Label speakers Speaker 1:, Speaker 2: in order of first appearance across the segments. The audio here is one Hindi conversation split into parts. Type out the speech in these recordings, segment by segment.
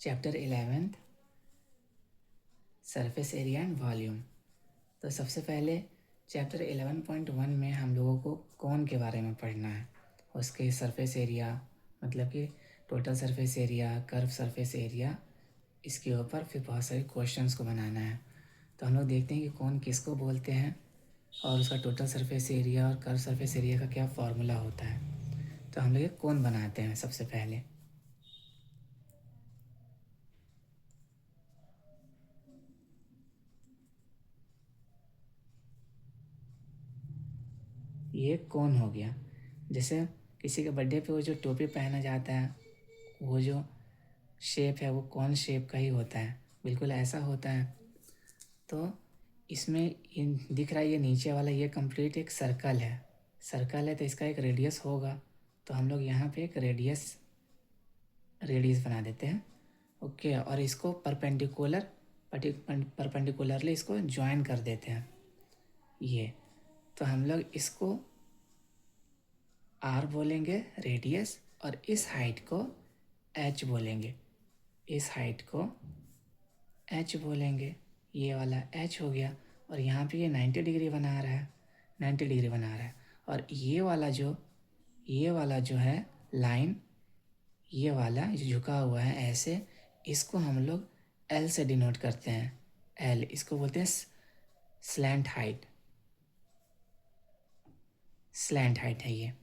Speaker 1: Chapter 11 surface area and volume. तो सबसे पहले चैप्टर 11.1 में हम लोगों को कौन के बारे में पढ़ना है, उसके सरफेस एरिया मतलब कि total surface area, curve surface area, इसके ऊपर फिर बहुत सारे क्वेश्चंस को बनाना है। तो हम लोग देखते हैं कि कौन किसको बोलते हैं और उसका टोटल सरफेस एरिया और कर्व सरफेस एरिया का क्या फार्मूला होता है। तो हम लोग ये कौन बनाते हैं। सबसे पहले ये कौन हो गया, जैसे किसी के बर्थडे पे वो जो टोपी पहना जाता है, वो जो शेप है वो कौन शेप का ही होता है, बिल्कुल ऐसा होता है। तो इसमें इन दिख रहा है ये नीचे वाला, ये कंप्लीट एक सर्कल है। सर्कल है तो इसका एक रेडियस होगा, तो हम लोग यहाँ पे एक रेडियस बना देते हैं। ओके, और इसको परपेंडिकुलरली इसको ज्वाइन कर देते हैं ये। तो हम लोग इसको आर बोलेंगे रेडियस, और इस हाइट को एच बोलेंगे, इस हाइट को एच बोलेंगे। ये वाला एच हो गया, और यहाँ पे ये 90 डिग्री बना रहा है, 90 डिग्री बना रहा है। और ये वाला जो है लाइन, ये वाला जो झुका हुआ है ऐसे, इसको हम लोग एल से डिनोट करते हैं। एल, इसको बोलते हैं स्लैंट हाइट, स्लैंट हाइट है ये।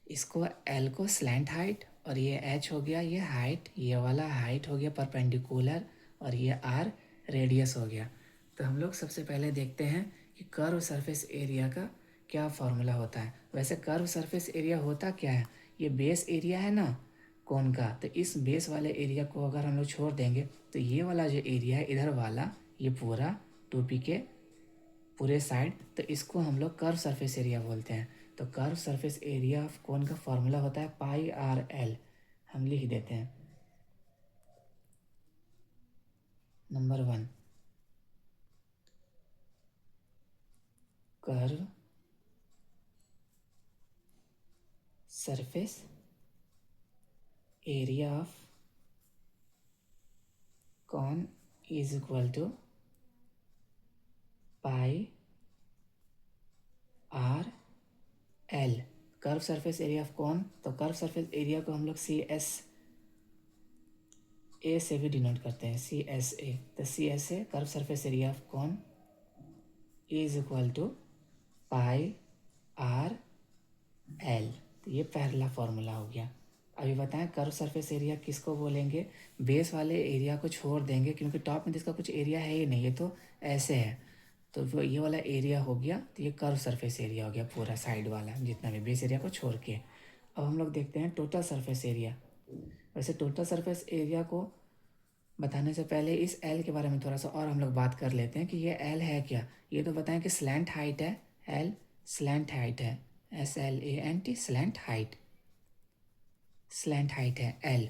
Speaker 1: इसको एल को स्लैंट हाइट, और ये एच हो गया ये हाइट, ये वाला हाइट हो गया परपेंडिकुलर, और ये आर रेडियस हो गया। तो हम लोग सबसे पहले देखते हैं कि कर्व सरफेस एरिया का क्या फार्मूला होता है। वैसे कर्व सरफेस एरिया होता क्या है, ये बेस एरिया है ना कोन का, तो इस बेस वाले एरिया को अगर हम लोग छोड़ देंगे तो ये वाला जो एरिया है इधर वाला, ये पूरा टोपी के पूरे साइड, तो इसको हम लोग कर्व सरफेस एरिया बोलते हैं। तो कर्व सरफेस एरिया ऑफ कोन का फॉर्मूला होता है पाई आर एल। हम लिख देते हैं number 1, curve surface area of cone is equal to pi r l. Curve surface area of cone, तो कर्व सरफेस एरिया को हम लोग सी एस ए से भी डिनोट करते हैं, सी एस ए। तो C S A curve surface area of cone is equal to pi r l. तो ये पहला फॉर्मूला हो गया। अभी बताएं कर्व सरफेस एरिया किसको बोलेंगे, बेस वाले एरिया को छोड़ देंगे क्योंकि टॉप में तो इसका कुछ एरिया है ही नहीं, ये तो ऐसे है। तो वो ये वाला एरिया हो गया, तो ये कर्व सरफेस एरिया हो गया पूरा साइड वाला, जितना भी बेस एरिया को छोड़ के। अब हम लोग देखते हैं टोटल सरफेस एरिया। वैसे टोटल सरफेस एरिया को बताने से पहले इस एल के बारे में थोड़ा सा और हम लोग बात कर लेते हैं कि ये एल है क्या। ये तो बताएं कि स्लैंट हाइट है, एल स्लैंट हाइट है, SLANT slant height, slant height है एल।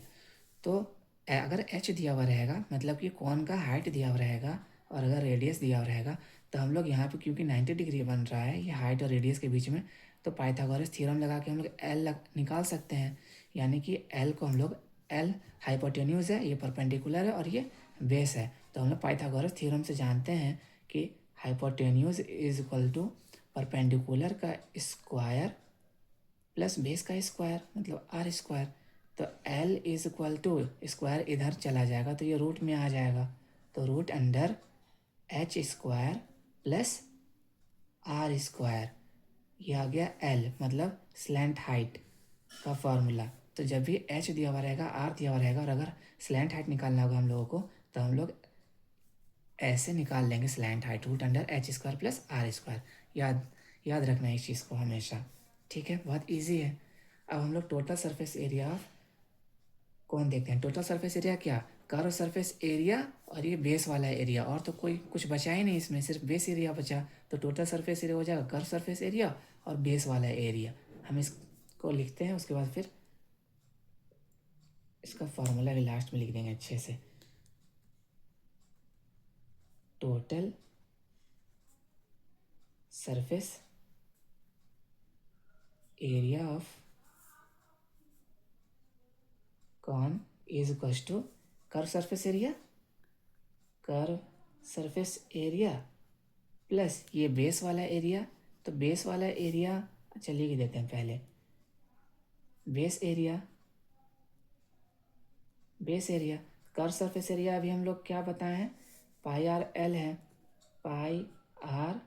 Speaker 1: तो अगर एच दिया हुआ रहेगा मतलब कि कौन का हाइट दिया हुआ रहेगा, और अगर रेडियस दिया हुआ रहेगा, तो हम लोग यहाँ पे क्योंकि 90 डिग्री बन रहा है ये हाइट और रेडियस के बीच में, तो पाइथागोरस थ्योरम लगा के हम लोग एल निकाल सकते हैं। यानी कि एल को हम लोग, एल हाइपोटेन्यूज है, ये परपेंडिकुलर है, और ये बेस है। तो हम लोग पाइथागोरस थ्योरम से जानते हैं कि hypotenuse is equal to perpendicular का स्क्वायर प्लस बेस का स्क्वायर मतलब आर स्क्वायर। तो l is equal to square इधर चला जाएगा तो ये रूट में आ जाएगा, तो root under h square plus r square, ये आ गया एल मतलब स्लैंट हाइट का फॉर्मूला। तो जब भी एच दिया हुआ रहेगा, आर दिया हुआ रहेगा, और अगर स्लैंट हाइट निकालना होगा हम लोगों को, तो हम लोग ऐसे निकाल लेंगे slant height, root under h square plus r square. याद याद रखना है इस चीज़ को हमेशा, ठीक है, बहुत इजी है। अब हम लोग टोटल सरफेस एरिया ऑफ कौन देखते हैं। टोटल सरफेस एरिया क्या, कर्व सरफेस एरिया और ये बेस वाला एरिया, और तो कोई कुछ बचा ही नहीं इसमें, सिर्फ बेस एरिया बचा। तो टोटल सरफेस एरिया हो जाएगा कर्व सरफेस एरिया और बेस वाला एरिया। हम इसको लिखते हैं, उसके बाद फिर इसका फॉर्मूला भी लास्ट में लिख देंगे अच्छे से। Total surface area of cone is equal to curve surface area plus ये बेस वाला एरिया, तो बेस वाला एरिया अच्छा लिख देते हैं पहले, base area curve surface area अभी हम लोग क्या बताए हैं, पाई आर एल है, पाई आर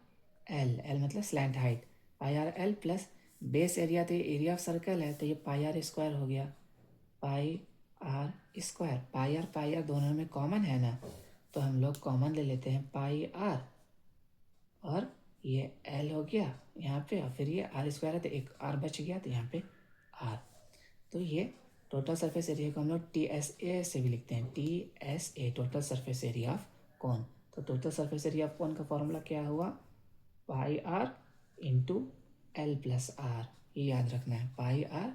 Speaker 1: एल मतलब slant height, pi r l plus base area, तो ये एरिया ऑफ सर्कल है तो ये पाई आर स्क्वायर हो गया, पाई आर स्क्वायर, पाई आर दोनों में कॉमन है ना, तो हम लोग कॉमन ले लेते हैं पाई आर, और ये एल हो गया यहाँ पे, और फिर ये आर स्क्वायर है तो एक आर बच गया, तो यहाँ पे आर, तो ये टोटल सरफेस एरिया को हम लोग TSA से भी लिखते हैं, TSA total surface area of cone. तो total surface area of cone का फॉर्मूला क्या हुआ, pi r into l plus r, ये याद रखना है, pi r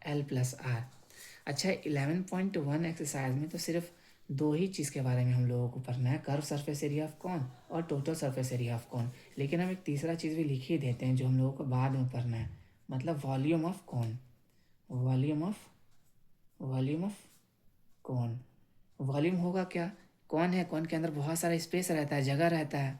Speaker 1: l plus r. अच्छा 11.1 एक्सरसाइज में तो सिर्फ दो ही चीज़ के बारे में हम लोगों को पढ़ना है, curve surface area of cone और total surface area of cone, लेकिन हम एक तीसरा चीज़ भी लिख ही देते हैं जो हम लोगों को बाद में पढ़ना है, मतलब volume of cone, volume of cone. Volume होगा क्या, कौन है, कौन के अंदर बहुत सारा स्पेस रहता है, जगह रहता है,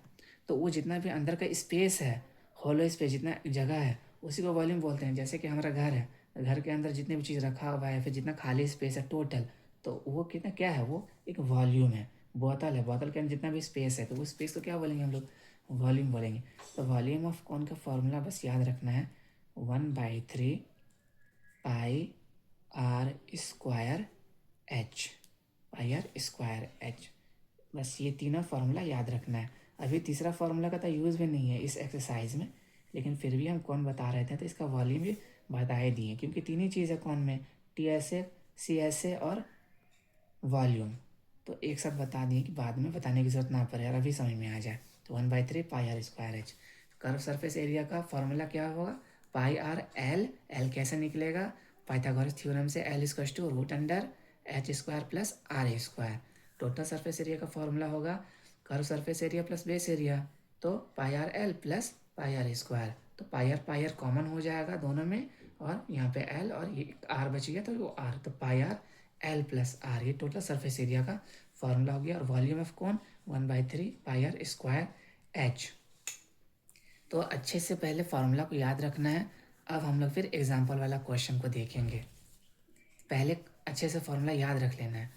Speaker 1: तो वो जितना भी अंदर का स्पेस है, हॉलो स्पेस जितना जगह है उसी को वॉल्यूम बोलते हैं। जैसे कि हमारा घर है, घर के अंदर जितने भी चीज़ रखा हुआ है, फिर जितना खाली स्पेस है टोटल, तो वो कितना क्या है, वो एक वॉल्यूम है। बोतल है, बोतल के अंदर जितना भी स्पेस है तो वो स्पेस को क्या बोलेंगे हम लोग, वॉल्यूम बोलेंगे। तो वॉल्यूम ऑफ कौन का फॉर्मूला बस याद रखना है, 1/3 pi r square h, pi r square h, बस ये तीनों फार्मूला याद रखना है। अभी तीसरा फार्मूला का तो यूज़ भी नहीं है इस एक्सरसाइज में, लेकिन फिर भी हम कौन बता रहे थे तो इसका वॉल्यूम भी बता ही दिए, क्योंकि तीन ही चीज़ है कौन में, TSA CSA और वॉल्यूम, तो एक साथ बता दिए कि बाद में बताने की जरूरत ना पड़े और अभी समझ में आ जाए। तो 1/3 pi r square h. Curve surface area का फॉर्मूला क्या होगा, पाई आर एल, एल कैसे निकलेगा, पाइथागोरस थ्योरम से l equals to root under h square plus r square. Total surface area का फॉर्मूला होगा curve surface area plus base area, तो pi r l plus pi r square, तो पाई आर कॉमन हो जाएगा दोनों में, और यहाँ पे एल और ये आर बच गया तो वो आर, तो pi r l plus r, ये टोटल सरफेस एरिया का फॉर्मूला हो गया। और वॉल्यूम ऑफ कौन, 1/3 पाई आर स्क्वायर एच। तो अच्छे से पहले फार्मूला को याद रखना है। अब हम लोग फिर एग्जाम्पल वाला क्वेश्चन को देखेंगे, पहले अच्छे से फार्मूला याद रख लेना है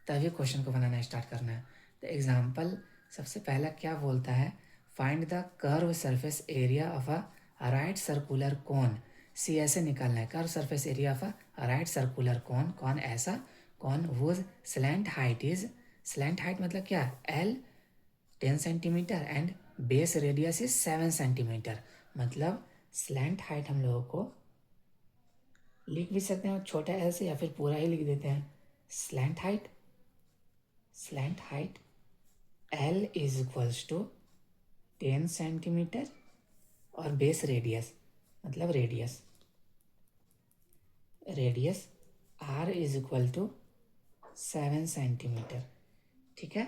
Speaker 1: तभी क्वेश्चन को बनाना स्टार्ट करना है। तो एग्जाम्पल सबसे पहला क्या बोलता है, find the curve surface area of a right circular cone, सी ऐसे निकालना है, curve surface area of a right circular cone, कौन ऐसा कौन whose slant height is, slant height मतलब क्या, L 10 centimetre and base radius is 7 centimetre, मतलब स्लैंट हाइट हम लोगों को लिख भी सकते हैं छोटा ऐसे या फिर पूरा ही लिख देते हैं, slant height L is equals to 10 centimetre और बेस रेडियस मतलब radius R is equal to 7 centimetre, ठीक है।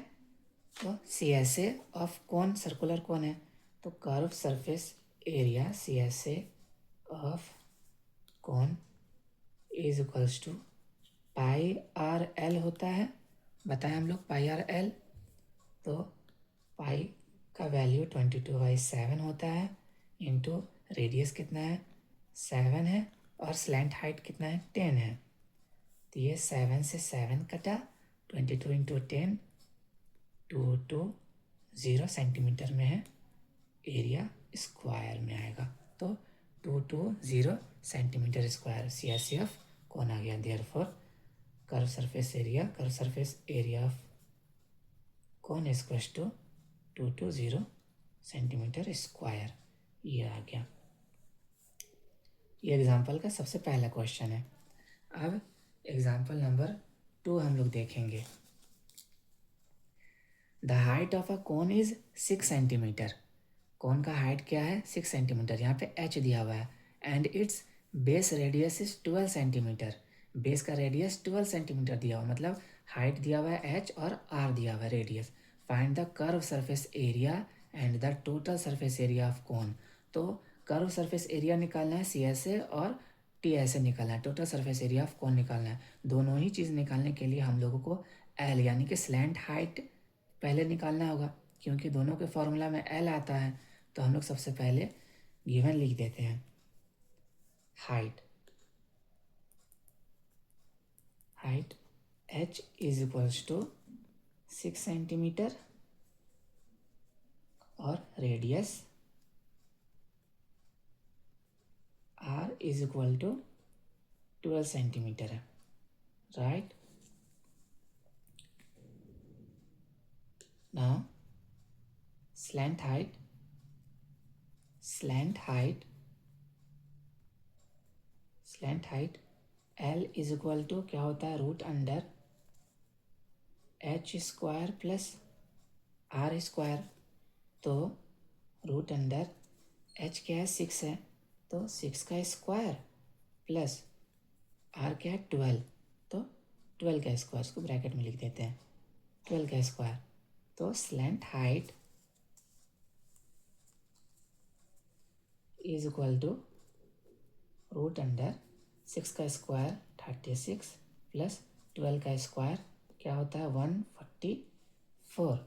Speaker 1: तो CSA ऑफ कौन, सर्कुलर कौन है, तो curve surface area CSA of cone is equals to pi r l होता है, बताएं हम लोग पाई आर एल, तो पाई का वैल्यू 22/7 होता है, इंटू रेडियस कितना है 7 है, और स्लैंट हाइट कितना है 10 है, तो ये 7 से 7 कटा, 22 इंटू 10 220 सेंटीमीटर में है, एरिया स्क्वायर में आएगा, तो 220 सेंटीमीटर स्क्वायर CSF कौन आ गया, therefore curve surface area of कौन इक्वल्स टू 220 सेंटीमीटर स्क्वायर, ये आ गया। ये एग्जाम्पल का सबसे पहला क्वेश्चन है। अब एग्जाम्पल नंबर 2 हम लोग देखेंगे। The height of a cone is 6 centimetre, cone का हाइट क्या है 6 सेंटीमीटर, यहाँ पे h दिया हुआ है, and its base radius is 12 centimetre, base का रेडियस 12 सेंटीमीटर दिया हुआ, मतलब हाइट दिया हुआ है h और r दिया हुआ है radius. Find the curve surface area and the total surface area of कोन, तो कर्व सरफेस एरिया निकालना है CSA और TSA निकालना है, टोटल सरफेस एरिया ऑफ कोन निकालना है। दोनों ही चीज़ निकालने के लिए हम लोगों को एल, यानी कि स्लैंट हाइट पहले निकालना होगा, क्योंकि दोनों के फॉर्मूला में एल आता है। तो हम लोग सबसे पहले गिवन लिख देते हैं height h is equals to 6 centimetre और radius r is equal to 12 centimetre है, right. Now slant height L is equal to क्या होता है, root under h square plus r square. तो रूट अंडर h क्या है, 6 है, तो 6 का स्क्वायर प्लस r क्या है, 12, तो 12 का स्क्वायर, इसको ब्रैकेट में लिख देते हैं, 12 का स्क्वायर। तो slant height is equal to root under 6 का स्क्वायर 36 प्लस 12 का स्क्वायर क्या होता है, 144,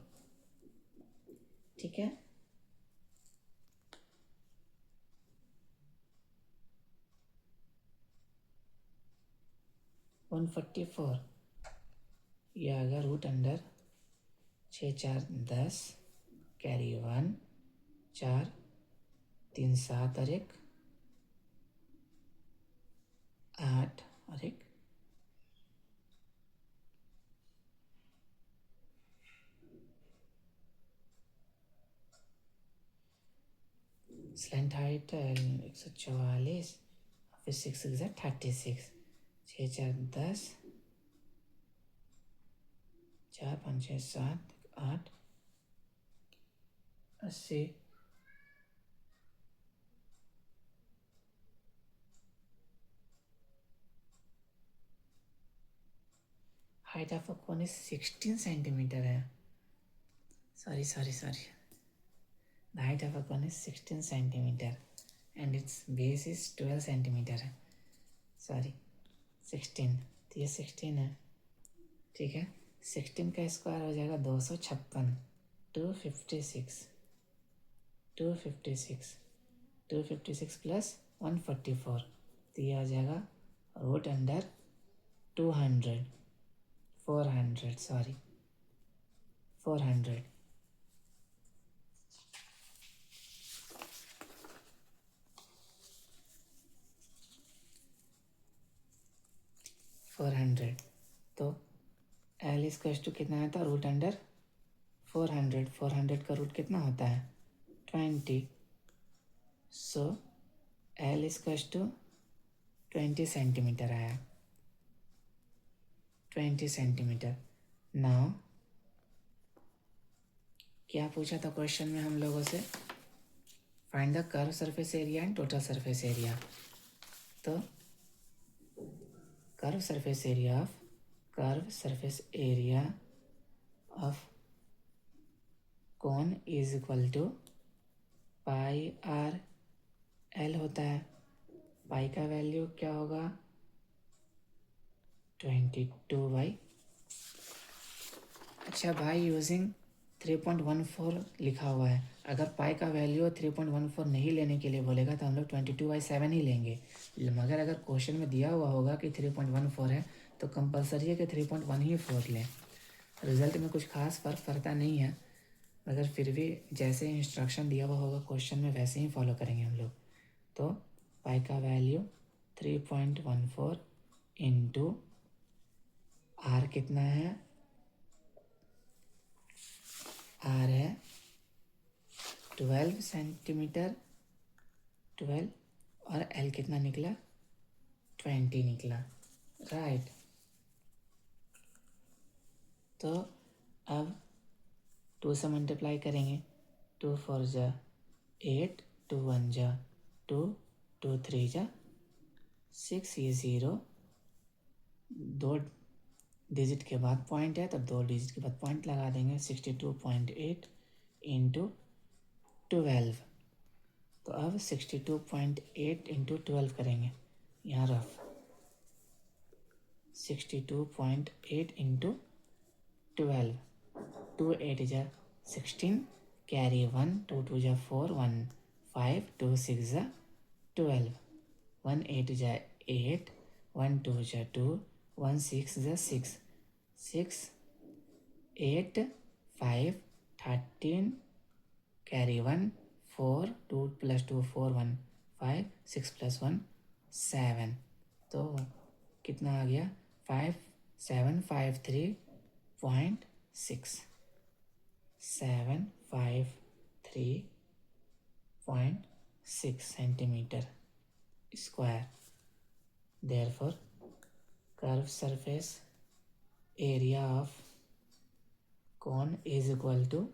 Speaker 1: ठीक है। वन 144 ये आएगा रूट अंडर 6 4 10 कैरी 1 4 3 7 और 1 8 और 1 स्लैंट हाइट 144, फिर 6 36, 6 4 10 4 5 6 7 8 80। Height of a cone is 16 centimetre है, sorry the height of a cone is 16 centimetre and its base is 12 centimetre है, सॉरी 16, तो ये 16 है, ठीक है। 16 का स्क्वायर हो जाएगा 256, 256 256 प्लस 144, तो ये आ जाएगा रूट अंडर 200 400 सॉरी 400। तो एल इज टू कितना आता है, रूट अंडर 400 का रूट कितना होता है, 20, so L is to 20 centimetre आया, 20 सेंटीमीटर। नाउ क्या पूछा था क्वेश्चन में हम लोगों से, find the curve surface area and total surface area. तो curve surface area of cone is equal to pi r l होता है। पाई का वैल्यू क्या होगा, 22/, अच्छा भाई यूजिंग 3.14 लिखा हुआ है, अगर पाई का वैल्यू 3.14 नहीं लेने के लिए बोलेगा तो हम लोग 22/7 ही लेंगे, मगर अगर क्वेश्चन में दिया हुआ होगा कि 3.14 है तो कंपलसरी है कि 3.14 लें। रिजल्ट में कुछ खास फ़र्क पड़ता नहीं है, मगर फिर भी जैसे इंस्ट्रक्शन दिया हुआ होगा क्वेश्चन में वैसे ही फॉलो करेंगे हम लोग। तो पाई का वैल्यू 3.14 इंटू आर कितना है, आर है 12 सेंटीमीटर 12, और एल कितना निकला, 20 निकला, राइट। तो अब 2 से मल्टीप्लाई करेंगे, 2 4 जा 8, 2 1 जा 2, 2 3 जा 6, ये 0 2 डिजिट के बाद पॉइंट है तो 2 डिजिट के बाद पॉइंट लगा देंगे, 62.8 इंटू 12। तो अब 62.8 इंटू 12 करेंगे, यहाँ रफ 62.8 इंटू 12, 2 8 जा 16, कैरी 1, 2 2 जा 4, 1 5, 2 6 जा 12, 1 8 जा 8, 1 2 जा 2, 1 6 जा 6, 6 8 5 13, कैरी 1 4, 2 + 2 4, 1 5, 6 + 1 7, तो कितना आ गया 5753.6, 753.6 centimetre square. Therefore, curved surface area of cone is equal to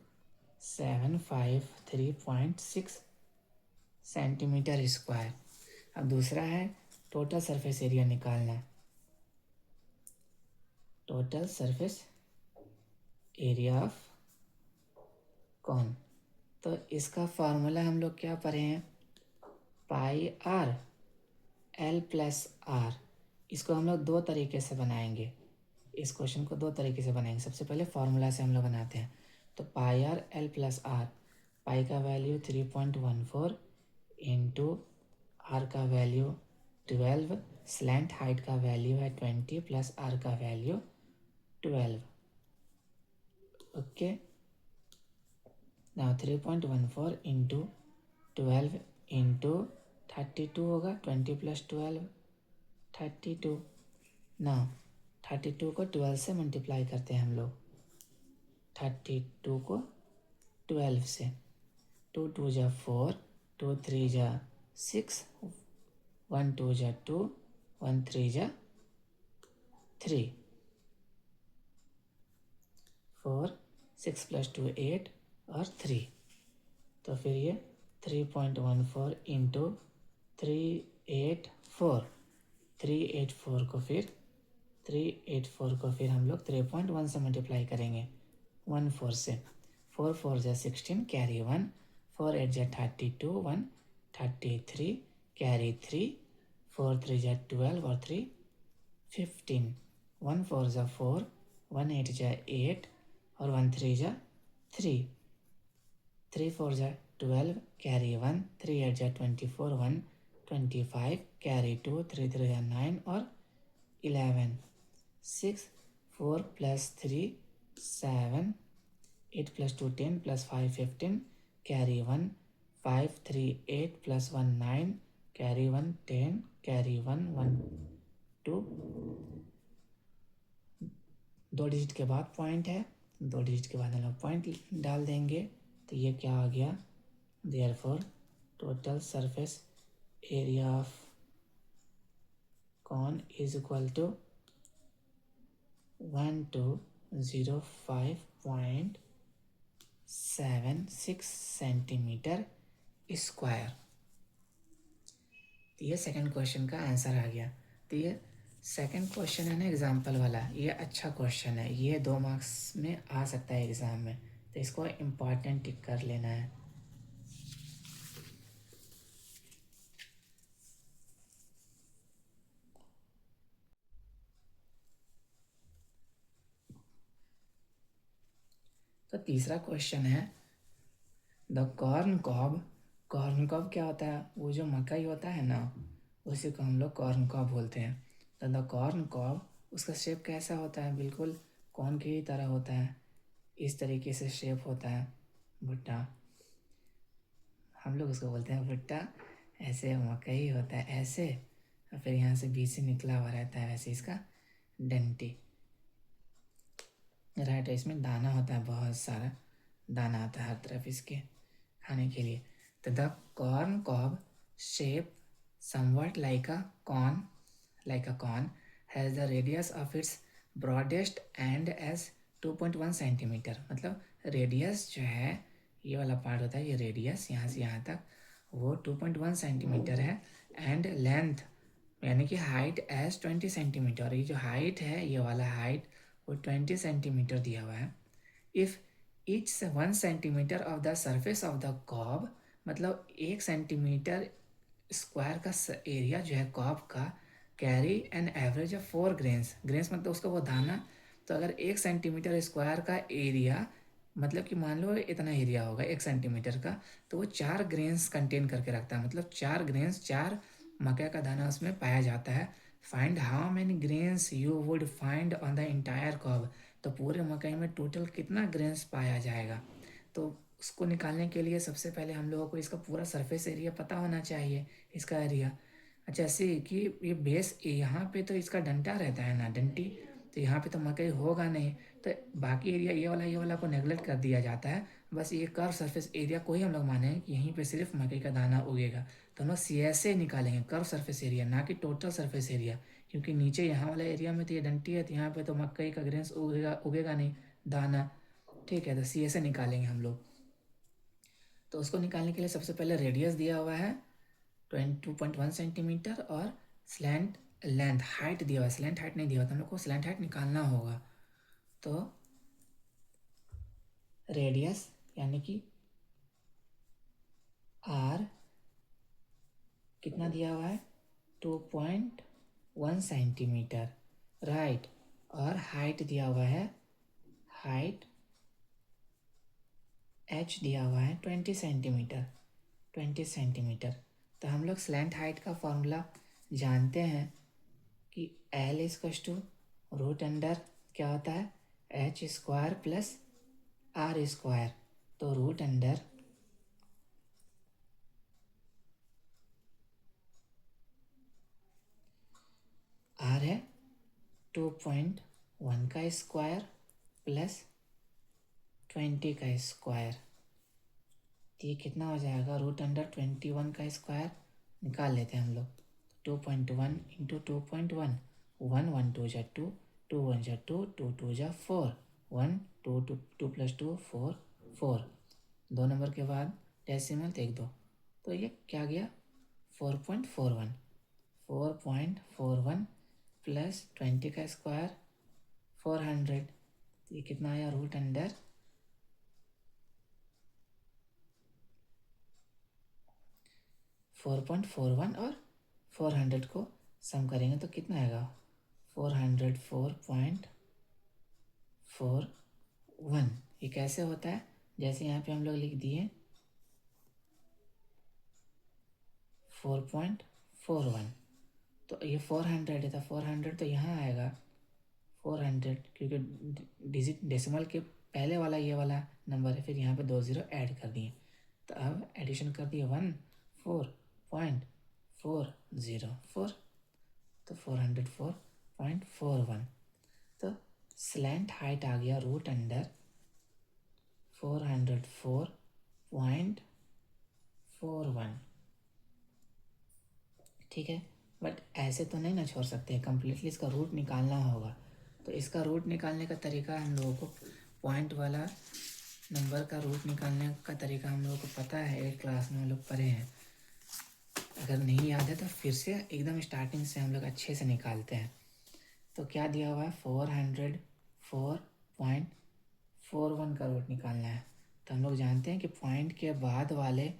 Speaker 1: 753.6 centimetre square. अब दूसरा है टोटल सरफेस एरिया निकालना. Total surface area of cone. तो इसका फार्मूला हम लोग क्या पढ़े हैं, pi r l plus r. इसको हम लोग दो तरीके से बनाएंगे. इस क्वेश्चन को दो तरीके से बनाएंगे. सबसे पहले फार्मूला से हम लोग बनाते हैं. तो pi r l plus r, पाई का वैल्यू 3.14 इंटू आर का वैल्यू 12, स्लैंट हाइट का वैल्यू है 20 प्लस आर का value 12. Okay, now 3.14 into 12 into 32 होगा. 20 + 12 32. नाउ 32 को 12 से मल्टीप्लाई करते हैं हम लोग. 32 को 12 से. 2 2 जा 4, 2 3 जा 6, 1 2 जा 2, 1 3 जा 3, 4 6 + 2 8 और 3. तो फिर ये 3.14 इंटू 384, 384 को फिर हम लोग 3.1 से मल्टीप्लाई करेंगे. 1 4 से. 4 4 जा 16, कैरी 1, 4 8 जा 32, 1 33, कैरी 3, 4 3 जा 12 और 3 15, 1 4 जा 4, 1 8 जा 8 और 1 3 जा 3, 3 4 जा 12, कैरी 1, 3 8 जा 24, 1 25, कैरी 2, 3 3 जा 9 और 11, 6 4 + 3 7, 8 + 2 10 + 5 15, कैरी 1, 5 3 8 + 1 9, कैरी 1 10, कैरी 1 1 2. 2 डिजिट के बाद पॉइंट है, 2 डिजिट के बाद हम लोग पॉइंट डाल देंगे. तो ये क्या आ गया, therefore total surface area of cone is equal to 1205.76 centimetre square. तो ये सेकंड क्वेश्चन का आंसर आ गया. तो ये सेकंड क्वेश्चन है ना एग्जाम्पल वाला, ये अच्छा क्वेश्चन है. ये 2 मार्क्स में आ सकता है एग्ज़ाम में, तो इसको इम्पॉर्टेंट टिक कर लेना है. तो तीसरा क्वेश्चन है, the corn cob. Corn cob क्या होता है, वो जो मकई होता है ना, उसी को हम लोग कॉर्न कॉब बोलते हैं. तो द कॉर्न कॉब, उसका शेप कैसा होता है, बिल्कुल कॉर्न की ही तरह होता है. इस तरीके से शेप होता है, भुट्टा. हम लोग उसको बोलते हैं भुट्टा. ऐसे मकई होता है ऐसे, और फिर यहाँ से बीच से निकला हुआ रहता है वैसे इसका डंटी. राइट, इसमें दाना होता है, बहुत सारा दाना आता है हर तरफ इसके खाने के लिए. तो the corn cob shape somewhat like a corn has the radius of its broadest end as 2.1 centimetre. मतलब रेडियस जो है, ये वाला पार्ट होता है, ये रेडियस यहाँ से यहाँ तक वो 2.1 सेंटीमीटर है. एंड लेंथ यानी कि हाइट एज 20 सेंटीमीटर. और ये जो हाइट है, ये वाला हाइट वो 20 सेंटीमीटर दिया हुआ है. If each 1 centimetre of the surface of the cob, मतलब 1 सेंटीमीटर स्क्वायर का एरिया जो है कॉब का, carry an average of 4 grains. Grains मतलब उसका वो दाना तो अगर 1 सेंटीमीटर स्क्वायर का एरिया, मतलब कि मान लो इतना एरिया होगा 1 सेंटीमीटर का, तो वो 4 ग्रेन्स कंटेन करके रखता है, मतलब 4 ग्रेन्स, 4 मक्का का दाना उसमें पाया जाता है। Find how many grains you would find on the entire cob, तो पूरे मकई में टोटल कितना ग्रेन्स पाया जाएगा। तो उसको निकालने के लिए सबसे पहले हम लोगों को इसका पूरा सरफेस एरिया पता होना चाहिए, इसका एरिया। अच्छा, ऐसे कि ये बेस यहाँ पे तो इसका डंटा रहता है ना, डंटी, तो यहाँ पे तो मकई होगा नहीं, तो बाकी एरिया ये वाला को नेगलेक्ट कर दिया जाता है। बस ये कर्व सरफेस एरिया को ही हम लोग माने कि यहीं पे सिर्फ मकई का दाना उगेगा। तो हम लोग CSA निकालेंगे, कर्व सरफेस एरिया, ना कि टोटल सरफेस एरिया, क्योंकि नीचे यहाँ वाला एरिया में तो ये डंटी है, तो यहाँ पे तो मकई का ग्रेन्स उगेगा नहीं, दाना। ठीक है, तो CSA निकालेंगे हम लोग। तो उसको निकालने के लिए सबसे पहले रेडियस दिया हुआ है 22.1 सेंटीमीटर, और स्लैंट लेंथ हाइट दिया हुआ है, स्लैंट हाइट नहीं दिया हुआ, तो हम लोग को स्लैंट हाइट निकालना होगा। तो रेडियस यानी कि आर कितना दिया हुआ है, 2.1 सेंटीमीटर, राइट। और हाइट दिया हुआ है, हाइट h दिया हुआ है 20 सेंटीमीटर, 20 सेंटीमीटर। तो हम लोग स्लैंट हाइट का फॉर्मूला जानते हैं कि L equals to root under क्या होता है, h² प्लस r²। तो रूट अंडर r है 2.1 का स्क्वायर प्लस 20 का स्क्वायर, तो ये कितना हो जाएगा, रूट अंडर 21 का स्क्वायर निकाल लेते हैं हम लोग। 2.1 इंटू 2.1, 1 1 2 2, 2 1 2, 2 2 4, 1 2 2 2 प्लस 2 4 4, 2 नंबर के बाद डेसिमल तो 1 2, तो ये क्या गया 4.41, 4.41 प्लस 20 का स्क्वायर 400, तो ये कितना आया, रूट अंडर 4.41 और 400 को सम करेंगे तो कितना आएगा, 404.41। ये कैसे होता है, जैसे यहाँ पे हम लोग लिख दिए 4.41, तो ये 400 है, तो 400 तो यहाँ आएगा 400, क्योंकि डिजिट डेसिमल के पहले वाला ये वाला नंबर है, फिर यहाँ पे 2 0 ऐड कर दिए, तो अब एडिशन कर दिए 14.404, तो 404.41। तो स्लैंट हाइट आ गया रूट अंडर 404.41। ठीक है, बट ऐसे तो नहीं ना छोड़ सकते, कम्प्लीटली इसका रूट निकालना होगा। तो इसका रूट निकालने का तरीका हम लोगों को, पॉइंट वाला नंबर का रूट निकालने का तरीका हम लोगों को पता है, एक क्लास में हम लोग पढ़े हैं। अगर नहीं याद है तो फिर से एकदम स्टार्टिंग से हम लोग अच्छे से निकालते हैं। तो क्या दिया हुआ है, 404.41 का रूट निकालना है। तो हम लोग जानते हैं कि पॉइंट के बाद वाले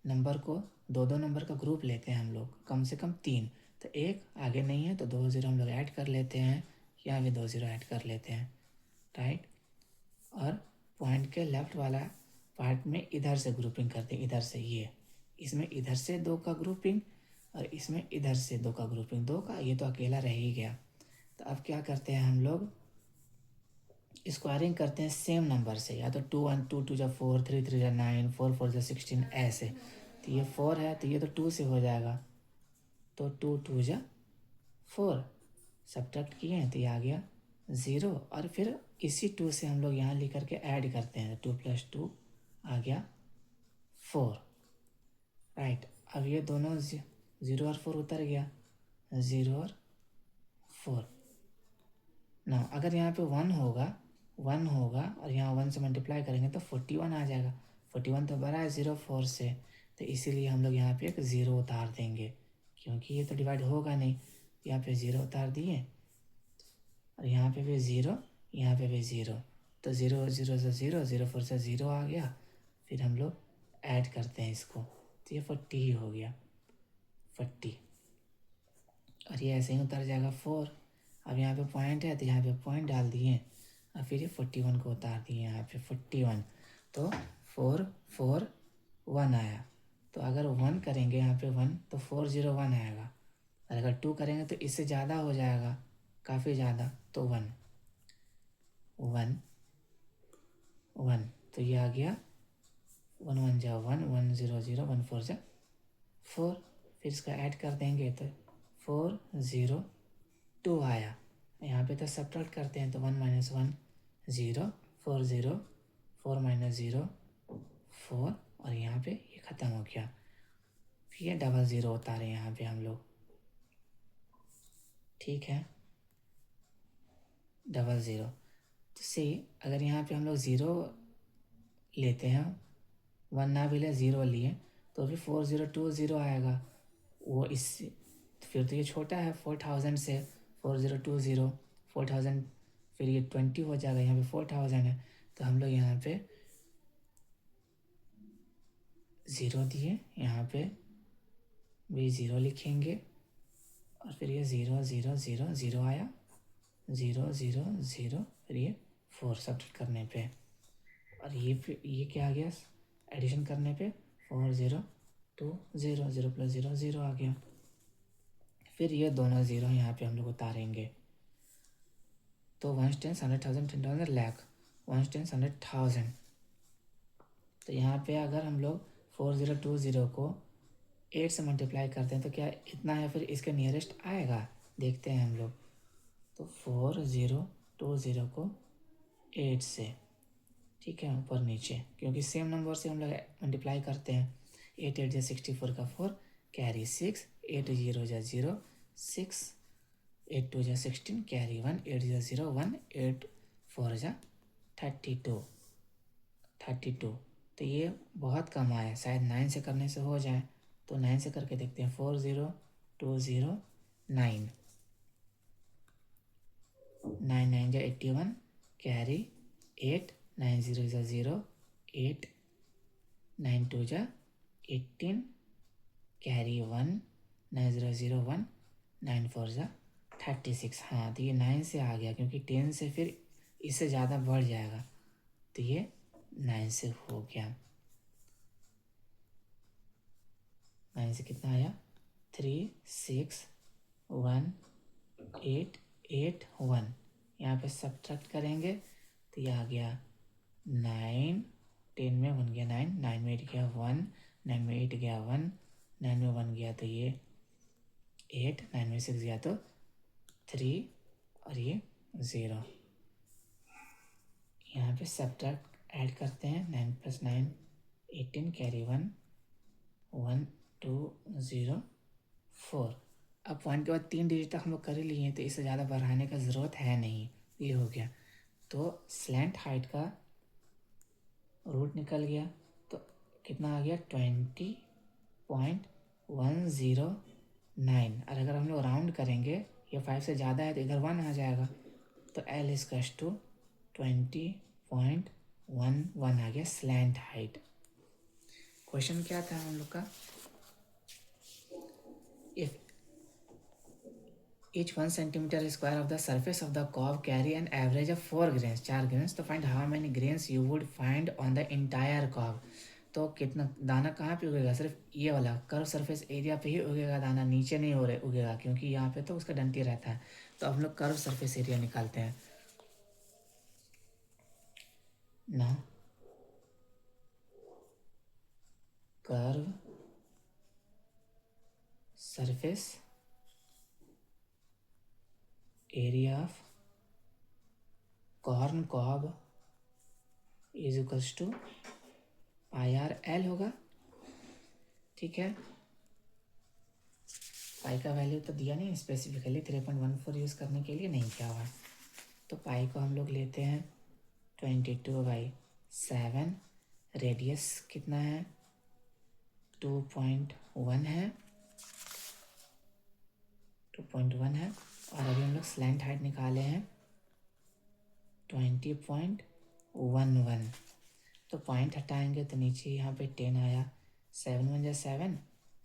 Speaker 1: नंबर को 2 नंबर का ग्रुप लेते हैं हम लोग, कम से कम 3, तो एक आगे नहीं है तो 2 0 हम लोग ऐड कर लेते हैं, या आगे 2 0 ऐड कर लेते हैं, राइट। और पॉइंट के लेफ्ट वाला पार्ट में इधर से ग्रुपिंग करते हैं, इधर से ये, इसमें इधर से 2 का ग्रुपिंग और इसमें इधर से 2 का ग्रुपिंग, 2 का, ये तो अकेला रह ही गया। तो अब क्या करते हैं हम लोग, स्क्वायरिंग करते हैं सेम नंबर से, या तो 2 1 2 2 4, 3 3 9, 4 4 16, ऐसे। तो ये 4 है तो ये तो 2 से हो जाएगा, तो 2 2 4, सब्ट्रैक्ट किए हैं तो ये आ गया 0, और फिर इसी 2 से हम लोग यहाँ लिख करके ऐड करते हैं, 2 + 2 आ गया 4, राइट। अब ये दोनों 0 और 4 उतर गया, 0 और 4 ना, अगर यहाँ पे 1 होगा, 1 होगा और यहाँ 1 से मल्टीप्लाई करेंगे तो 41 आ जाएगा, 41 तो बड़ा है 0 4 से, तो इसीलिए हम लोग यहाँ पे एक 0 उतार देंगे, क्योंकि ये तो डिवाइड होगा नहीं, यहाँ पे 0 उतार दिए, और यहाँ पे भी 0, यहाँ पे भी 0, तो 0 0 से 0, 0 4 से 0 आ गया, फिर हम लोग ऐड करते हैं इसको, तो ये 40 ही हो गया, 40, और ये ऐसे ही उतर जाएगा 4। अब यहाँ पे पॉइंट है तो यहाँ पे पॉइंट डाल दिए और फिर ये 41 को उतार दिए यहाँ पे 41, तो 441 आया। तो अगर 1 करेंगे यहाँ पे 1 तो 401 आएगा, और अगर 2 करेंगे तो इससे ज़्यादा हो जाएगा, काफ़ी ज़्यादा, तो 1 1 1, तो ये आ गया 1 1 जा 1 1 0 0 1 4 जा 4। फिर इसका ऐड कर देंगे तो 402 आया। यहाँ पे तो सब्ट्रैक्ट करते हैं तो 1 - 1 0, 4 0, 4 - 0 4, और यहाँ पे ये ख़त्म हो गया। फिर ये 00 उतारे यहाँ पे हम लोग, ठीक है, 00। तो से अगर यहाँ पे हम लोग 0 लेते हैं, 1 ना भी ले 0 लिए तो भी 4020 आएगा। वो इससे फिर तो ये छोटा है 4000 से, 4020 4000, फिर ये 20 हो जाएगा, यहाँ पे 4000 है तो हम लोग यहाँ पे 0 दिए, यहाँ पे भी 0 लिखेंगे, और फिर ये 0 0 0 0 आया, 0 0 0, फिर ये 4 सब्ट्रैक्ट करने पे, और ये क्या आ गया एडिशन करने पे 4020, 0 + 0 0 आ गया। फिर ये दोनों 0 यहाँ पे हम लोग उतारेंगे, तो 1 10 100,000 10,000 लाख, 1 10 100,000। तो यहाँ पे अगर हम लोग 4020 को 8 से मल्टीप्लाई करते हैं तो क्या इतना है, फिर इसके नियरेस्ट आएगा, देखते हैं हम लोग। तो 4020 को 8 से, ठीक है, ऊपर नीचे, क्योंकि सेम नंबर से हम लोग मल्टीप्लाई करते हैं। 8 8 जा 64 का 4, कैरी 6, 8 0 जा 0 6, 8 2 जा 16, कैरी 1, 8 जा 0 1, 8 4 जा 32। तो ये बहुत कम आया, शायद 9 से करने से हो जाए, तो 9 से करके देखते हैं। 4020 9 9 9 जा 81, कैरी 8, 9 0 जा 0 8, 9 2 जा 18, कैरी 1, 9 0 0 1, 9 4 जा 36। हाँ, तो ये 9 से आ गया, क्योंकि 10 से फिर इससे ज़्यादा बढ़ जाएगा, तो ये 9 से हो गया। 9 से कितना आया, 3 6 1 8 8 1, यहाँ पे सब्ट्रैक्ट करेंगे तो ये आ गया 9, 10 में 1 गया 9, 9 में 8 गया 1, 9 में 8 गया 1, 9 में 1 गया तो ये 8, 9 में 6 गया तो 3, और ये 0। यहाँ पे सब्ट्रैक्ट ऐड करते हैं, 9 + 9 18, कैरी 1 1 2 0 4। अब पॉइंट के बाद 3 डिजिट तक हम लोग कर ही लिए हैं, तो इससे ज़्यादा बढ़ाने का ज़रूरत है नहीं, ये हो गया। तो स्लैंट हाइट का रूट निकल गया, तो कितना आ गया 20.109। और अगर हम लोग राउंड करेंगे, ये 5 से ज़्यादा है तो इधर 1 आ जाएगा, तो L = 20.11 आ गया स्लैंट हाइट। क्वेश्चन क्या था हम लोग का, if each 1 cm² of the surface of the cob carry an average of 4 grains, 4 grains, तो find how many grains you would find on the entire cob। तो कितना दाना कहाँ पे उगेगा, सिर्फ ये वाला कर्व सरफेस एरिया पे ही उगेगा दाना, नीचे नहीं हो रहे उगेगा, क्योंकि यहाँ पे तो उसका डंटी रहता है। तो हम लोग कर्व सरफेस एरिया निकालते हैं ना, curve surface area of corn cob = πr/L होगा, ठीक है। पाई का वैल्यू तो दिया नहीं स्पेसिफिकली, 3.14 यूज़ करने के लिए नहीं किया हुआ, तो पाई को हम लोग लेते हैं 22/7, रेडियस कितना है 2.1 है, 2.1 है, और अभी हम लोग स्लैंट हाइट निकाले हैं 20.11। तो पॉइंट हटाएंगे तो नीचे यहाँ पे 10 आया, 7 1 जा 7,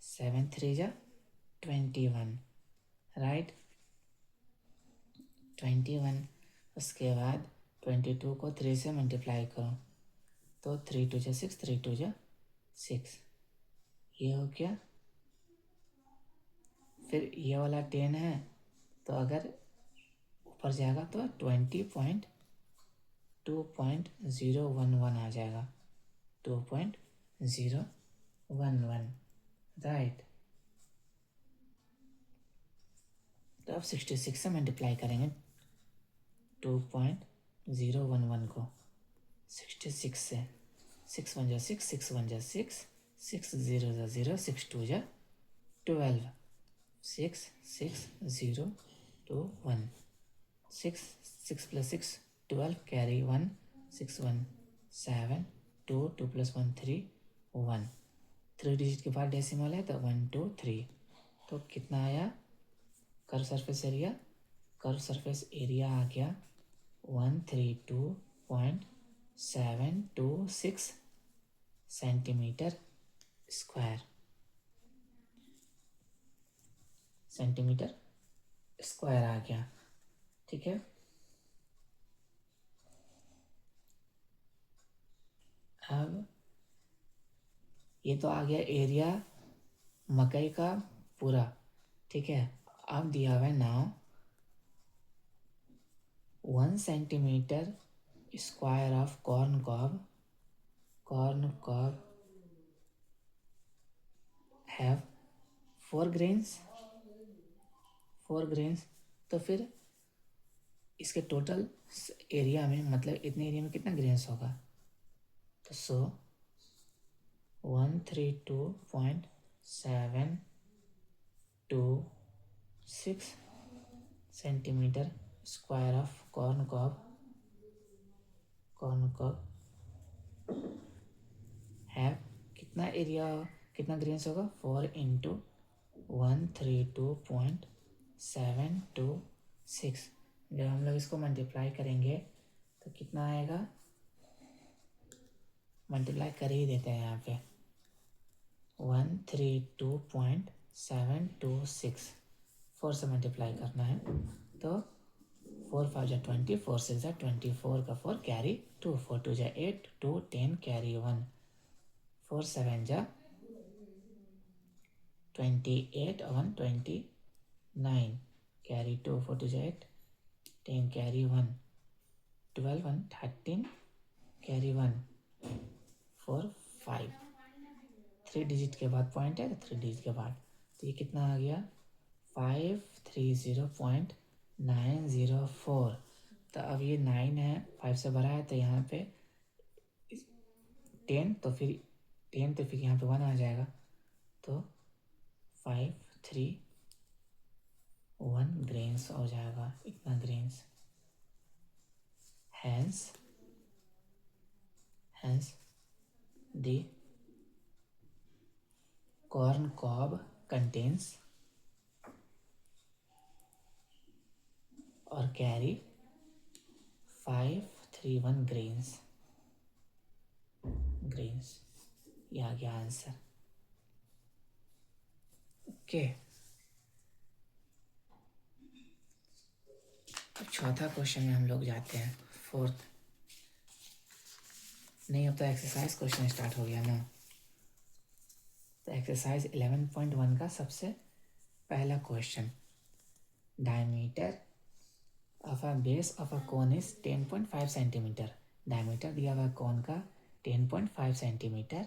Speaker 1: 7 3 जा 21, राइट। 21। उसके बाद 22 को 3 से मल्टीप्लाई करो तो 3 2 6, 3 2 6, ये हो गया। फिर ये वाला 10 है तो अगर ऊपर जाएगा तो 20.2.011 आ जाएगा, 2.011, राइट। तो अब 66 से मल्टीप्लाई करेंगे 2.011 को 66 से। 6 1 जा 6, 6 1 जा 6, 6 0 जा 0, 6 2 जा 12, 6 6 0 2 1, 6 6 plus 6 12, carry 1, 6 1 7, 2 2 plus 1 3 1, 3 डिजिट के बाद डेसिमल है तो 1 2 3। तो कितना आया curve surface area? Curve surface area आ गया 132.726 सेंटीमीटर स्क्वायर, सेंटीमीटर स्क्वायर आ गया, ठीक है। अब ये तो आ गया एरिया मकई का पूरा, ठीक है। अब दिया हुआ है now 1 centimetre square of corn cob have 4 grains, 4 grains. तो फिर इसके टोटल एरिया में, मतलब इतने एरिया में कितना ग्रेन्स होगा? तो 132.726 centimetre square of corn cob है। कितना एरिया, कितना ग्रेन्स होगा? 4 इंटू 132.726। जब हम लोग इसको मल्टीप्लाई करेंगे तो कितना आएगा? मल्टीप्लाई कर ही देते हैं यहाँ पे, 132.726 4 से मल्टीप्लाई करना है तो 4 5 जा 20, 4 6 जा 24 का 4 कैरी 2, 4 2 जा 8, 2 10 कैरी 1, 4 7 जा 28, 1 29 कैरी 2, 4 2 जा 8, 10 कैरी 1, 12 1 13 कैरी 1, 4 5, 3 डिजिट के बाद पॉइंट है तो 3 डिजिट के बाद, तो ये कितना आ गया? 530.904। तो अब ये 9 है, 5 से भरा है तो यहाँ पे 10, तो फिर 10 तो फिर यहाँ पे 1 आ जाएगा, तो 531 ग्रेन्स हो जाएगा, इतना grains. Hence the corn cob contains और कैरी 531 ग्रेन्स, ये आ गया आंसर, ओके। अब चौथा क्वेश्चन में हम लोग जाते हैं, फोर्थ नहीं, अब तो एक्सरसाइज क्वेश्चन स्टार्ट हो गया ना। तो एक्सरसाइज 11.1 का सबसे पहला question, diameter of a base of a cone is 10.5 centimetre. Diameter दिया हुआ कोन का 10.5 सेंटीमीटर।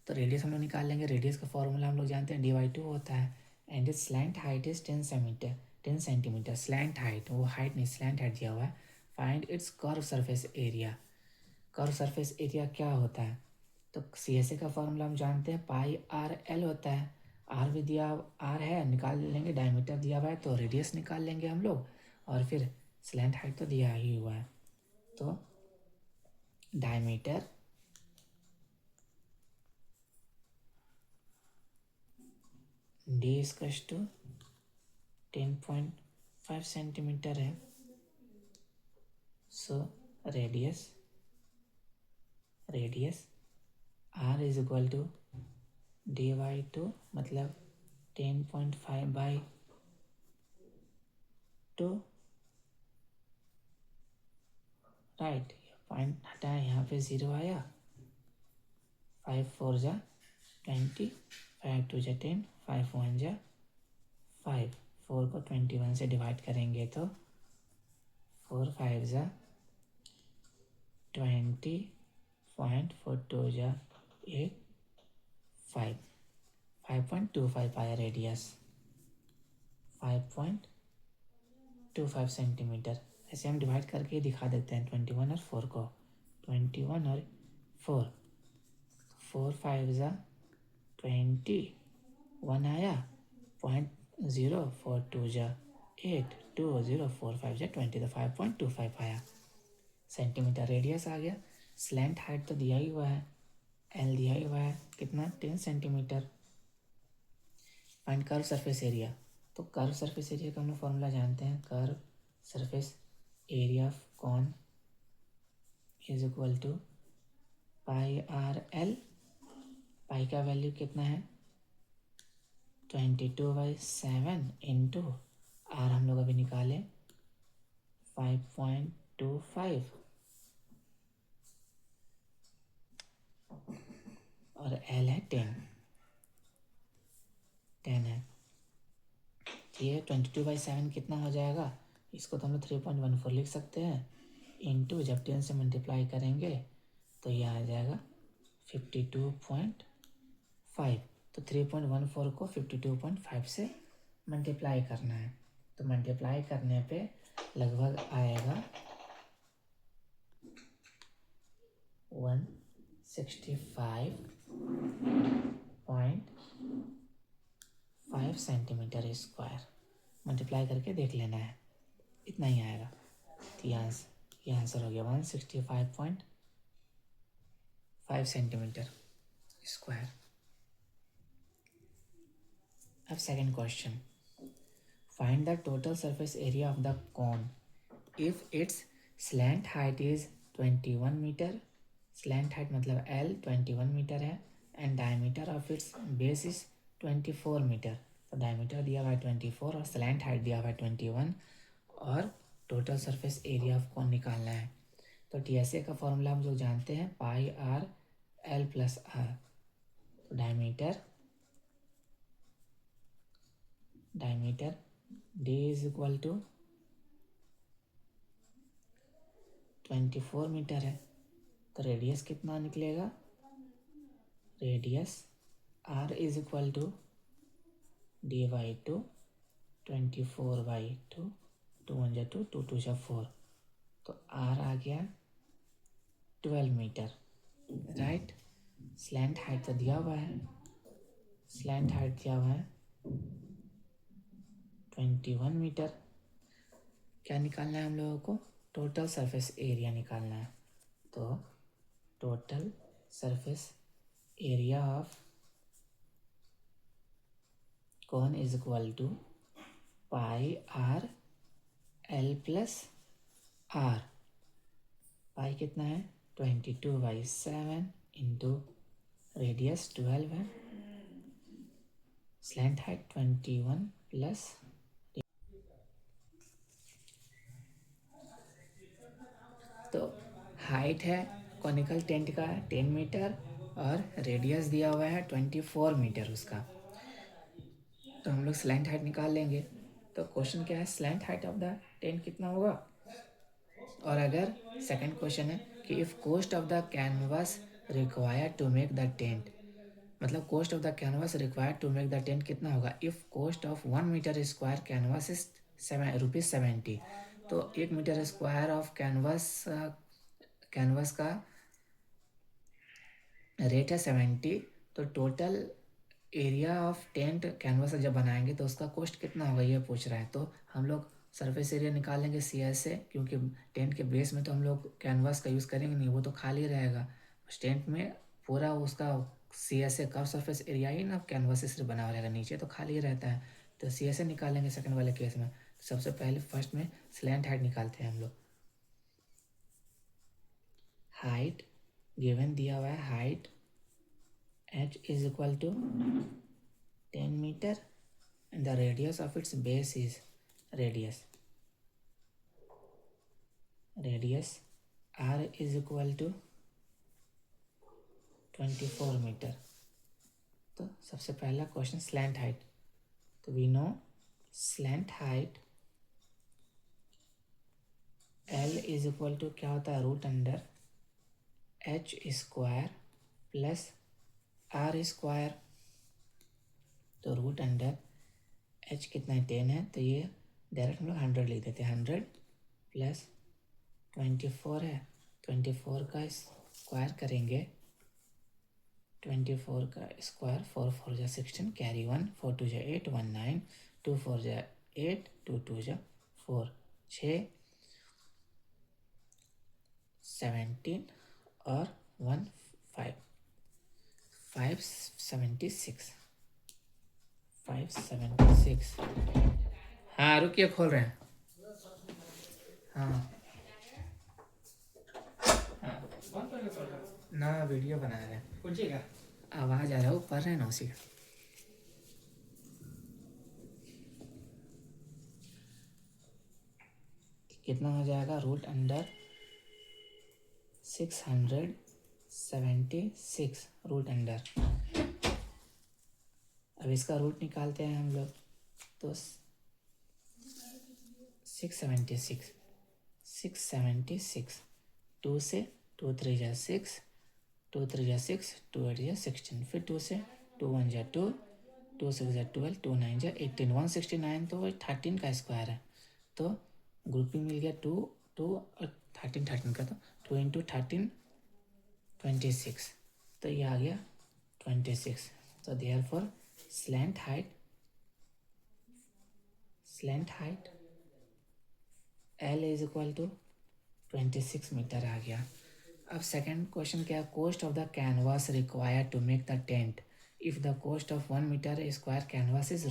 Speaker 1: तो रेडियस हम लोग निकाल लेंगे। रेडियस का फॉर्मूला हम लोग जानते हैं, dy/2 होता है। And it's slant height is 10 centimetre. Slant height, वो हाइट नहीं, स्लैंट हाइट दिया हुआ है। Find its curve surface area. Curve surface area क्या होता है? तो CSA का फॉर्मूला हम जानते हैं, πr/l होता है। आर भी दिया, आर है, निकाल लेंगे। डायमीटर दिया हुआ है तो रेडियस निकाल लेंगे हम लोग, और फिर स्लैंट हाइट तो दिया ही हुआ है। तो diameter d is equals to 10.5 centimetre है। So radius r is equal to dy/2, मतलब 10.5/2 राइट। पॉइंट हटाए, यहाँ पे 0 आया, 5 4 जा 20, 5 2 जा 10, 5 1 जा 5, 4 को 21 से डिवाइड करेंगे तो 4 5 जा 20, 4 2 जा 8, 5.25 आया रेडियस, 5.25 सेंटीमीटर। ऐसे हम डिवाइड करके दिखा देते हैं 21 और 4 को, 21 और 4, 4 5 जा 21 आया, 0.042 जा 8, 2045 जा 20, तो 5.25 आया सेंटीमीटर। रेडियस आ गया। स्लैंट हाइट तो दिया ही हुआ है, एल दिया ही हुआ है कितना, 10 centimetre. Find curve surface area, तो कर्व सरफेस एरिया का हम लोग फॉर्मूला जानते हैं, curve surface area of cone is equal to pi r l. Pi का वैल्यू कितना है 22/7 इंटू आर हम लोग अभी निकाले 5.25 और एल है 10 है। ये 22/7 कितना हो जाएगा, इसको तो हम लोग 3.14 लिख सकते हैं, इंटू जब 10 से मल्टीप्लाई करेंगे तो ये आ जाएगा 52.5। तो 3.14 को 52.5 से मल्टीप्लाई करना है, तो मल्टीप्लाई करने पे लगभग आएगा 165.5 सेंटीमीटर स्क्वायर। मल्टीप्लाई करके देख लेना है, इतना ही आएगा। तो ये आंसर हो गया 165.5 सेंटीमीटर स्क्वायर। अब second question, find the total surface area of the cone if its slant height is 21 metre. Slant height मतलब L 21 मीटर है, and diameter of its base is 24 metre. तो डायमीटर दिया हुआ है 24 और स्लैंट हाइट दिया हुआ है 21, और total surface area of cone निकालना है। तो TSA का फॉर्मूला हम लोग जानते हैं, pi r l plus r. तो diameter D is equal to 24 metre है, तो रेडियस कितना निकलेगा, radius R is equal to D/2, 24/2, 2 1 जा 2, 2 2 जा 4, तो R आ गया 12 मीटर, राइट। स्लैंट हाइट तो दिया हुआ है, स्लैंट हाइट दिया हुआ है 21 मीटर। क्या निकालना है हम लोगों को, टोटल सरफेस एरिया निकालना है। तो total surface area of cone is equal to pi r l plus r. Pi कितना है 22/7 इंटू रेडियस 12 है, स्लैंट हाइट 21 प्लस, तो हाइट है कॉनिकल टेंट का 10 मीटर और रेडियस दिया हुआ है 24 मीटर उसका। तो हम लोग स्लैंट हाइट निकाल लेंगे। तो क्वेश्चन क्या है, slant height of the tent कितना होगा। और अगर सेकंड क्वेश्चन है कि if cost of the canvas required to make the tent, मतलब cost of the canvas required to make the tent कितना होगा, if cost of 1 metre square canvas is ₹70। तो 1 मीटर स्क्वायर ऑफ कैनवास का रेट है 70। तो total area of tent canvas जब बनाएंगे तो उसका कॉस्ट कितना होगा ये पूछ रहा है। तो हम लोग सरफेस एरिया निकालेंगे CS से, क्योंकि टेंट के बेस में तो हम लोग कैनवास का यूज़ करेंगे नहीं, वो तो खाली रहेगा। टेंट में पूरा उसका CSA कर्व सरफेस एरिया ही ना कैनवास से बना हुआ रहेगा, नीचे तो खाली रहता है। तो CSA निकालेंगे सेकंड वाले केस में। सबसे पहले फर्स्ट में स्लैंट हाइट निकालते हैं हम लोग। हाइट गिवन दिया हुआ है, height H is equal to 10 meter and the radius of its base is radius r is equal to 24 metre. तो सबसे पहला क्वेश्चन स्लैंट हाइट, तो we know slant height L is equal to क्या होता है, root under h square plus r square. तो रूट अंडर h कितना है, 10 है, तो ये डायरेक्ट हम लोग 100 लिख देते हैं। 100 प्लस 24 है, 24 का स्क्वायर करेंगे, 24 का स्क्वायर, 4 4 जा 16, कैरी 1, 4 2 जा 8, 1 9, 2 4 जा 8, 2 2 जा 4, 6 17 और 1 5, 576, 576। हाँ रुकिए, खोल रहे हैं। हाँ ना, वीडियो बना रहे हैं। पूछिएगा, आवाज़ आ रहा है, वो पढ़ रहे हैं ना उसी का। कितना हो जाएगा, रूट अंडर 676 रूट अंडर। अब इसका रूट निकालते हैं हम लोग, तो 676, 2 से 2 3 जा 6, 2 3 जा 6, 2 8 जा 16, फिर 2 से 2 1 जा 2, 2 6 जा 12, 2 9 जा 18, 169। तो 13 का स्क्वायर है, तो ग्रुपिंग मिल गया 2 2 और 13 13 का, तो 2 इंटू 13 26, तो ये आ गया 26। तो therefore slant height L is equal to 26 metre आ गया। अब सेकंड क्वेश्चन क्या है, cost of the canvas required to make the tent if the cost of 1 metre square canvas is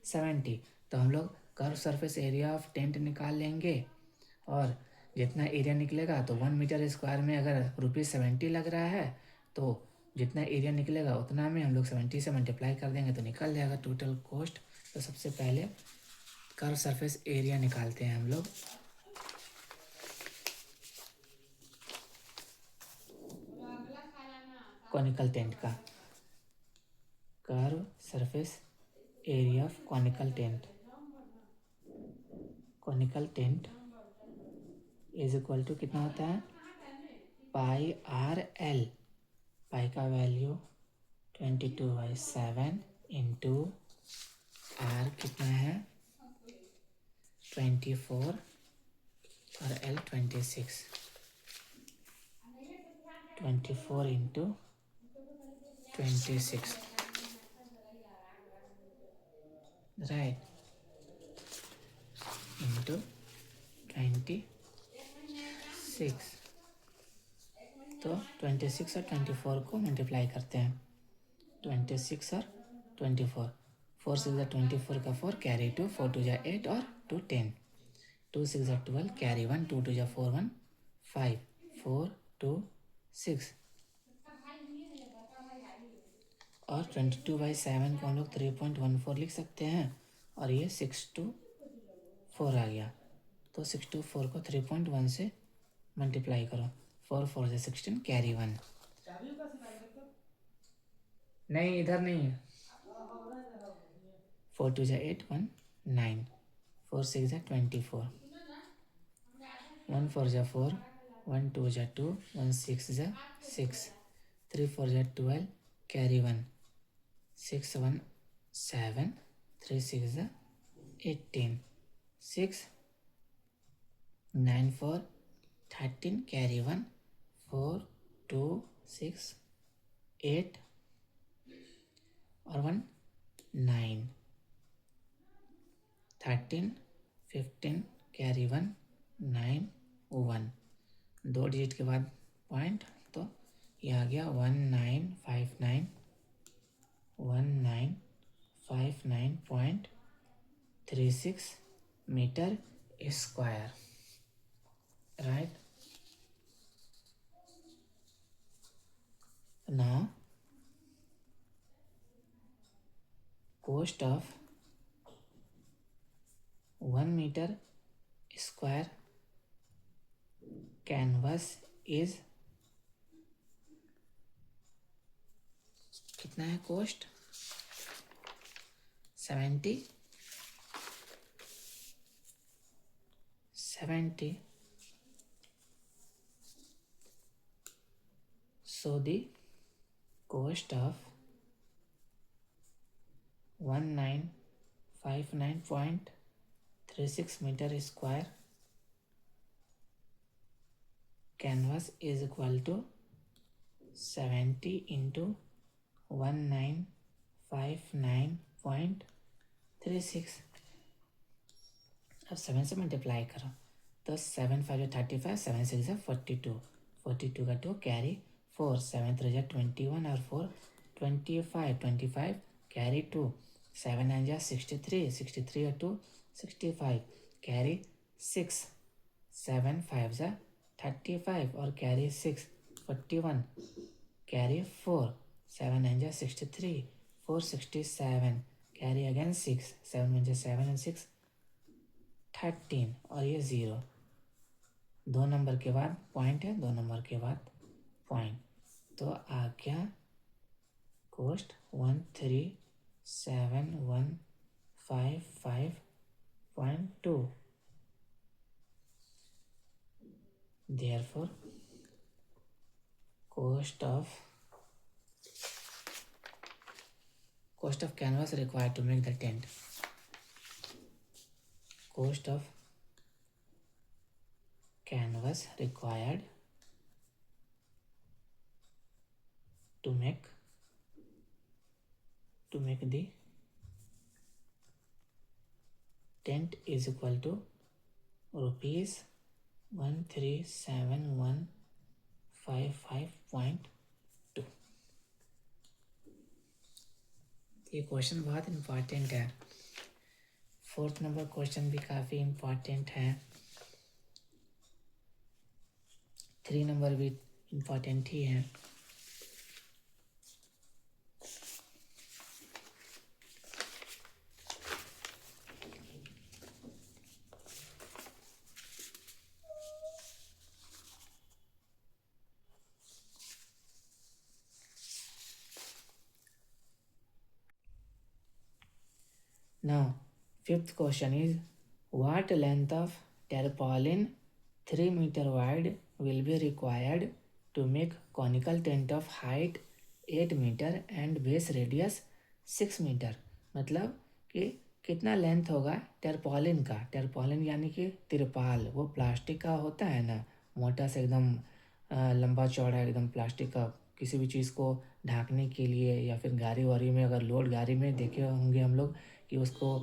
Speaker 1: ₹70। तो हम लोग curve surface area of tent निकाल लेंगे, और जितना एरिया निकलेगा, तो 1 मीटर स्क्वायर में अगर ₹70 लग रहा है, तो जितना एरिया निकलेगा उतना में हम लोग 70 से मल्टीप्लाई कर देंगे, तो निकल जाएगा टोटल कॉस्ट। तो सबसे पहले कर्व सरफेस एरिया निकालते हैं हम लोग। कॉनिकल टेंट का curve surface area of conical tent is equal to कितना होता है, पाई आर एल। पाई का वैल्यू 22/7 इंटू आर कितना है 24 और एल 26, 24 इंटू 26, राइट, इंटू 26। तो 26 और 24 को मल्टीप्लाई करते हैं, 26 और 24, 4 6 जा 24 का 4, कैरी 2, 4 2 जा 8 और 2 10, 2 6 जा 12, कैरी 1, 2 2 जा 4 1 5, 4 2 6, और 22/7 को हम लोग 3.14 लिख सकते हैं, और ये 624 आ गया। तो 624 को 3.1 से मल्टीप्लाई करो, 4 4 से 16, कैरी 1। नहीं, इधर नहीं है। 4 2 जा 8, 1 9, 4 6 जा 24, 1 4 जा 4, 1 2 जा 2, 1 6 जा 6, 3 4 जा 12, कैरी 1, 6 1 7, 3 6 जा 18, 6 9 4 13, कैरी 1, 4 2 6 8 और 1 9, 13 15, कैरी 1 9 1, 2 डिजिट के बाद पॉइंट, तो ये आ गया 1959.36 metre square, right. Now cost of 1 meter square canvas is कितना है cost 70 so the cost of 1959.36 meter square canvas is equal to 70 into 1959.36। अब 7 से मल्टीप्लाई करो तो 7 5 35, 7 6 42, 42 का 2 कैरी 4, 7 3 21 और 4 25, 25 कैरी 2, 7 9 63, 63 और 2 65 कैरी 6, 7 5 35 और carry 6 41 carry 4, 7 9 63, 4 67 carry again 6, 7 1 7 and 6 13 और ये 0। 2 नंबर के बाद पॉइंट है, 2 नंबर के बाद पॉइंट, तो आ गया cost 137,155.2। therefore cost of canvas required to make the tent, cost of canvas required to make the tent is equal to rupees 137,155.2। ये क्वेश्चन बहुत इम्पॉर्टेंट है। 4th नंबर क्वेश्चन भी काफ़ी इम्पॉर्टेंट है। 3 नंबर भी इम्पॉर्टेंट ही है। Now 5th question is what length of tarpaulin 3 meter wide will be required to make conical tent of height 8 meter and base radius 6 meter। मतलब कि कितना लेंथ होगा टर्पॉलिन का। टर्पॉलिन यानी कि तिरपाल, वो प्लास्टिक का होता है ना, मोटा से एकदम लंबा चौड़ा एकदम प्लास्टिक का, किसी भी चीज़ को ढांकने के लिए, या फिर गाड़ी वाड़ी में, अगर लोड गाड़ी में देखे होंगे हम लोग कि उसको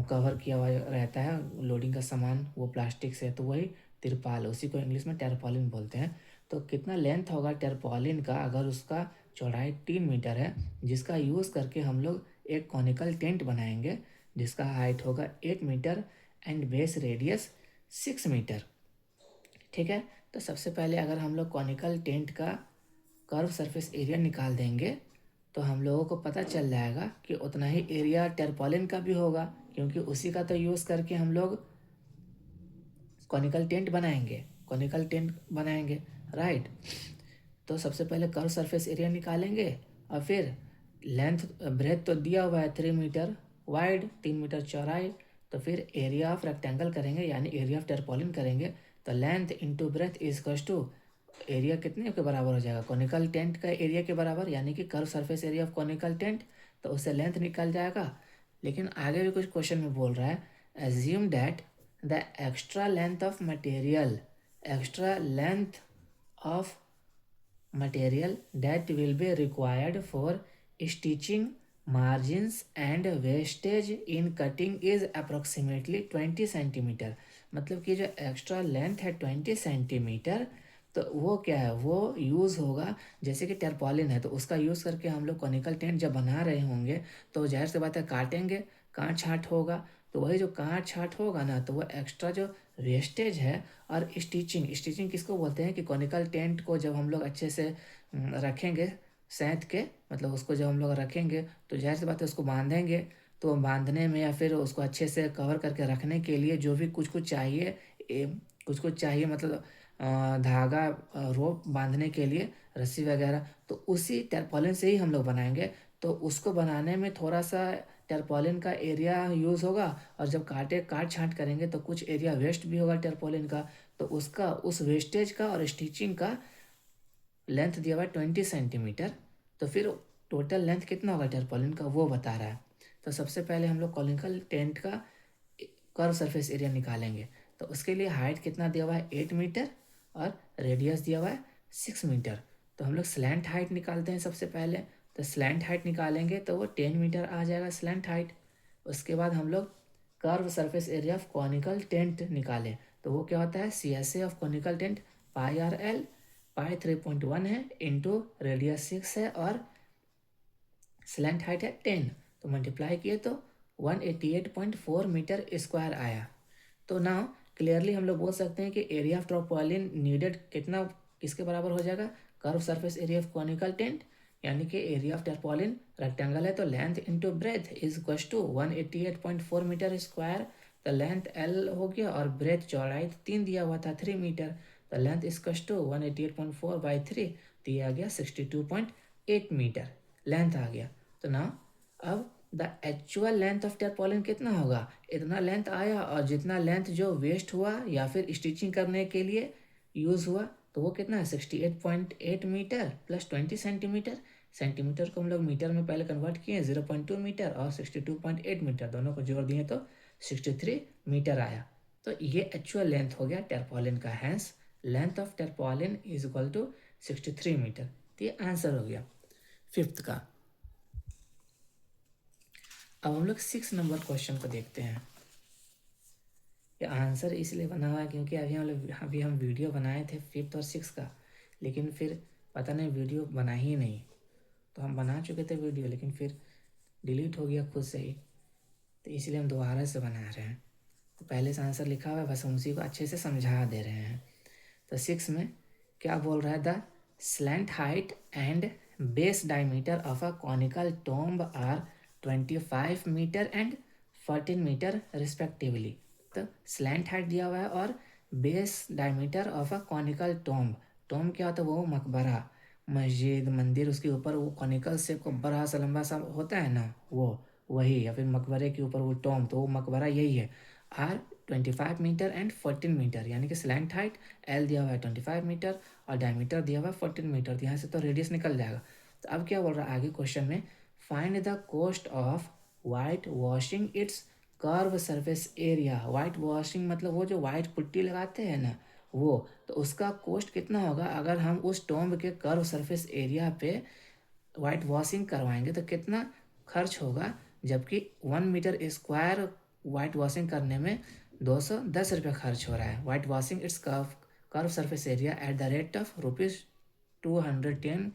Speaker 1: कवर किया हुआ रहता है लोडिंग का सामान, वो प्लास्टिक से, तो वही तिरपाल, उसी को इंग्लिश में टर्पॉलिन बोलते हैं। तो कितना लेंथ होगा टर्पॉलिन का अगर उसका चौड़ाई 3 मीटर है, जिसका यूज़ करके हम लोग एक कॉनिकल टेंट बनाएंगे जिसका हाइट होगा 8 metre and base radius 6 metre. ठीक है, तो सबसे पहले अगर हम लोग कॉनिकल टेंट का कर्व सरफेस एरिया निकाल देंगे तो हम लोगों को पता चल जाएगा कि उतना ही एरिया टर्पॉलिन का भी होगा, क्योंकि उसी का तो यूज़ करके हम लोग कॉनिकल टेंट बनाएंगे, राइट। तो सबसे पहले कर्व सरफेस एरिया निकालेंगे और फिर लेंथ ब्रेथ तो दिया हुआ है 3 मीटर वाइड, 3 मीटर चौड़ाई, तो फिर एरिया ऑफ रेक्टेंगल करेंगे यानी एरिया ऑफ टर्पॉलिन करेंगे। तो length into breadth is equals to area कितने के बराबर हो जाएगा, कॉनिकल टेंट का एरिया के बराबर, यानी कि curve surface area of conical tent, तो उससे लेंथ निकल जाएगा। लेकिन आगे भी कुछ क्वेश्चन में बोल रहा है assume that the extra length of material that will be required for stitching margins and wastage in cutting is approximately 20 centimetre. मतलब कि जो एक्स्ट्रा लेंथ है 20 सेंटीमीटर, तो वो क्या है, वो यूज़ होगा, जैसे कि टर्पॉलिन है तो उसका यूज़ करके हम लोग कॉनिकल टेंट जब बना रहे होंगे तो जाहिर सी बात है काटेंगे, काट छाँट होगा, तो वही जो काट छाँट होगा ना, तो वो एक्स्ट्रा जो वेस्टेज है। और स्टिचिंग किसको बोलते हैं कि कॉनिकल टेंट को जब हम लोग अच्छे से रखेंगे सेंध के, मतलब उसको जब हम लोग रखेंगे तो जाहिर सी बात है उसको बांधेंगे, तो बांधने में या फिर उसको अच्छे से कवर करके रखने के लिए जो भी कुछ कुछ चाहिए मतलब धागा रोप बांधने के लिए रस्सी वगैरह, तो उसी टर्पोलिन से ही हम लोग बनाएंगे। तो उसको बनाने में थोड़ा सा टर्पोलिन का एरिया यूज़ होगा, और जब काट छांट करेंगे तो कुछ एरिया वेस्ट भी होगा टर्पोलिन का। तो उसका उस वेस्टेज का और स्टिचिंग का लेंथ दिया हुआ है 20 सेंटीमीटर। तो फिर टोटल लेंथ कितना होगा टर्पोलिन का वो बता रहा है। तो सबसे पहले हम लोग कॉनिकल टेंट का कर्व सरफेस एरिया निकालेंगे। तो उसके लिए हाइट कितना दिया हुआ है 8 मीटर, और रेडियस दिया हुआ है 6 मीटर। तो हम लोग स्लैंट हाइट निकालते हैं सबसे पहले। तो स्लैंट हाइट निकालेंगे तो वो 10 मीटर आ जाएगा स्लैंट हाइट। उसके बाद हम लोग curve surface area of conical tent निकालें। तो वो क्या होता है, CSA of conical tent πRL, पाई 3.1 है, इंटू रेडियस 6 है, और स्लैंट हाइट है 10। तो मल्टीप्लाई किए तो 188.4 मीटर स्क्वायर आया। तो नाउ क्लियरली हम लोग बोल सकते हैं कि एरिया ऑफ टर्पोलिन नीडेड कितना, किसके बराबर हो जाएगा, curve surface area of conical tent, यानी कि एरिया ऑफ टर्पोलिन रेक्टेंगल है तो length into breadth is equal to 188.4 metre square. तो लेंथ L हो गया और ब्रेथ चौड़ाई 3 दिया हुआ था 3 मीटर। तो length is equal to 188.4 by 3 दिया गया 62.8 मीटर लेंथ आ गया। तो ना अब द एक्चुअल लेंथ ऑफ टर्पोलिन कितना होगा, इतना लेंथ आया, और जितना लेंथ जो वेस्ट हुआ या फिर स्टिचिंग करने के लिए यूज़ हुआ तो वो कितना है 68.8 मीटर प्लस 20 सेंटीमीटर। सेंटीमीटर को हम लोग मीटर में पहले कन्वर्ट किए 0.2 मीटर, और 62.8 मीटर दोनों को जोड़ दिए तो 63 मीटर आया। तो ये एक्चुअल लेंथ हो गया टर्पोलिन का। Hence length of tarpaulin is equal to 63 metre. तो ये आंसर हो गया 5th का। अब हम लोग 6 नंबर क्वेश्चन को देखते हैं। ये आंसर इसलिए बना हुआ है क्योंकि अभी हम वीडियो बनाए थे 5th और 6th का, लेकिन फिर पता नहीं वीडियो बना ही नहीं। तो हम बना चुके थे वीडियो, लेकिन फिर डिलीट हो गया खुद से ही, तो इसलिए हम दोबारा से बना रहे हैं। तो पहले से आंसर लिखा हुआ है, बस हम उसी को अच्छे से समझा दे रहे हैं। तो 6 में क्या बोल रहा है, the slant height and base diameter of a conical tomb are 25 metre and 14 metre respectively. तो स्लैंट हाइट दिया हुआ है और base diameter of a conical tomb. Tomb क्या होता है, वो मकबरा, मस्जिद, मंदिर, उसके ऊपर वो कॉनिकल शेप को बड़ा सा लंबा सा होता है ना, वो वही, या फिर मकबरे के ऊपर वो टोम्ब, तो वो मकबरा यही है। आर 25 मीटर एंड 14 मीटर, यानी कि स्लैंट हाइट L दिया हुआ है 25 मीटर और डायमीटर दिया हुआ है 14 मीटर। तो यहाँ से तो रेडियस निकल जाएगा। तो अब क्या बोल रहा है आगे क्वेश्चन में, find the cost of white washing it's curve surface area. White washing मतलब वो जो वाइट पुट्टी लगाते हैं ना वो, तो उसका कॉस्ट कितना होगा अगर हम उस टॉम्ब के कर्व सरफेस एरिया पे वाइट वॉशिंग करवाएंगे तो कितना खर्च होगा, जबकि 1 मीटर स्क्वायर वाइट वॉशिंग करने में 210 रुपये खर्च हो रहा है। White washing it's curve surface area at the rate of ₹210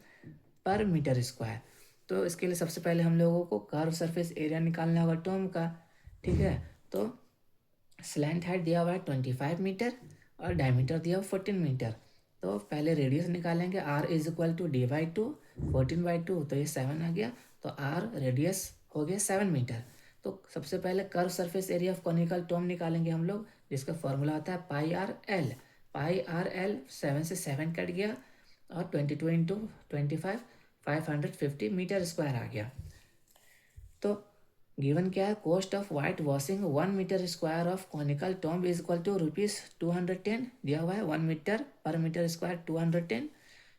Speaker 1: पर मीटर स्क्वायर। तो इसके लिए सबसे पहले हम लोगों को कर्व सरफेस एरिया निकालना होगा टॉम का, ठीक है। तो स्लैंट हाइट दिया हुआ है 25 मीटर और डायमीटर दिया हुआ 14 मीटर। तो पहले रेडियस निकालेंगे, r is equal to d/2, 14/2, तो ये 7 आ गया। तो r रेडियस हो गया 7 मीटर। तो सबसे पहले curve surface area of conical Tom निकालेंगे हम लोग, जिसका फॉर्मूला होता है πRL। πRL 7 से 7 कट गया, और 22 इंटू 25 550 मीटर स्क्वायर आ गया। तो गिवन क्या है, cost of white washing 1 metre square of conical tomb is equal to ₹210 दिया हुआ है। 1 metre per metre square 210।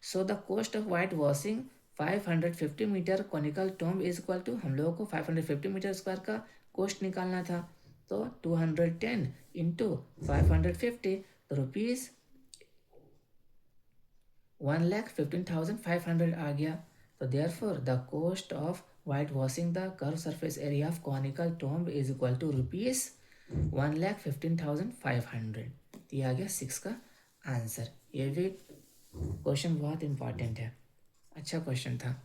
Speaker 1: So the cost of white washing 550 metre conical tomb is equal to, हम लोगों को 550 मीटर स्क्वायर का कॉस्ट निकालना था। तो 210 इंटू 550, तो रुपीज़ 1,15,500 आ गया। तो therefore the cost of white washing the curve surface area of conical tomb is equal to ₹1,15,500। ये आ गया 6 का आंसर। ये भी क्वेश्चन बहुत इंपॉर्टेंट है, अच्छा क्वेश्चन था।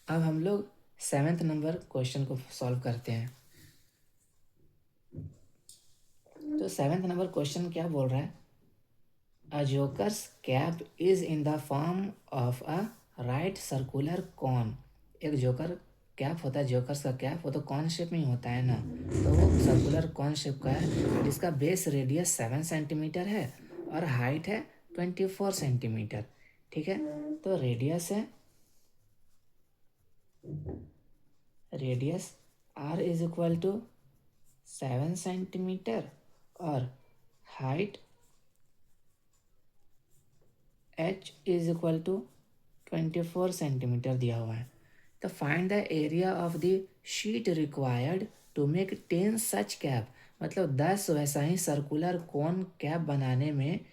Speaker 1: अब हम लोग 7th नंबर क्वेश्चन को सॉल्व करते हैं। तो 7th नंबर क्वेश्चन क्या बोल रहा है, A joker's cap is in the form of a right circular cone। एक जोकर कैप होता है, जोकर्स का कैप, वो तो कॉन शेप में ही होता है ना, तो वो सर्कुलर कॉन शेप का है, जिसका बेस रेडियस 7 सेंटीमीटर है और हाइट है 24 सेंटीमीटर। ठीक है, तो radius r is equal to 7 centimetre और height h is equal to 24 centimetre दिया हुआ है। तो find the area of the sheet required to make 10 such cap, मतलब 10 वैसा ही सर्कुलर कोन कैप बनाने में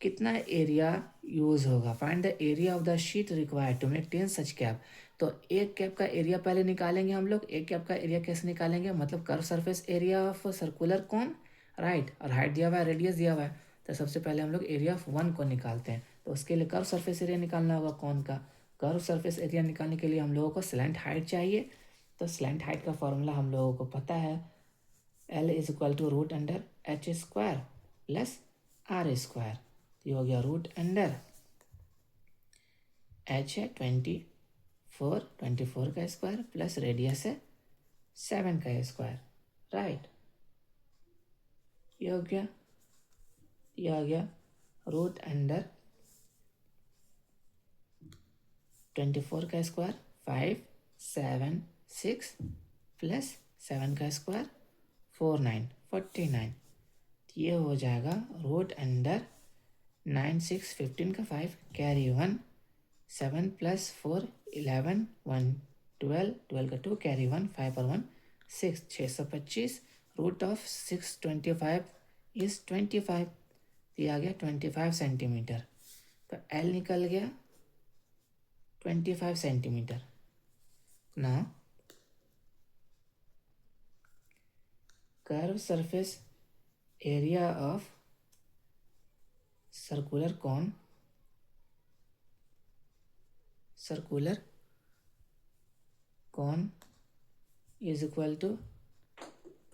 Speaker 1: कितना एरिया यूज़ होगा। Find the area of the sheet required to make 10 such cap. तो एक कैप का एरिया पहले निकालेंगे हम लोग। एक कैप का एरिया कैसे निकालेंगे, मतलब curve surface area of circular cone, right, और हाइट दिया हुआ है, रेडियस दिया हुआ है। तो सबसे पहले हम लोग एरिया ऑफ वन को निकालते हैं। तो उसके लिए कर्व सरफेस एरिया निकालना होगा कौन का। कर्व सरफेस एरिया निकालने के लिए हम लोगों को स्लैंट हाइट चाहिए। तो स्लैंट हाइट का फॉर्मूला हम लोगों को पता है, L is equal to root under h square plus r square. ये हो गया रूट अंडर एच है 24 का स्क्वायर प्लस रेडियस है 7 का स्क्वायर, राइट। ये हो गया, ये आ गया रूट अंडर 24 का स्क्वायर 5 7 6 प्लस 7 का स्क्वायर 4 9 49। ये हो जाएगा रूट अंडर 9 6 15 का 5 कैरी 1 7 प्लस 4 11 1 12 12 का 2 कैरी 1 5 और 1 6 625 रूट ऑफ 625 इज 25। ये आ गया 25 सेंटीमीटर। तो L निकल गया 25 सेंटीमीटर। ना curve surface area of circular cone is equal to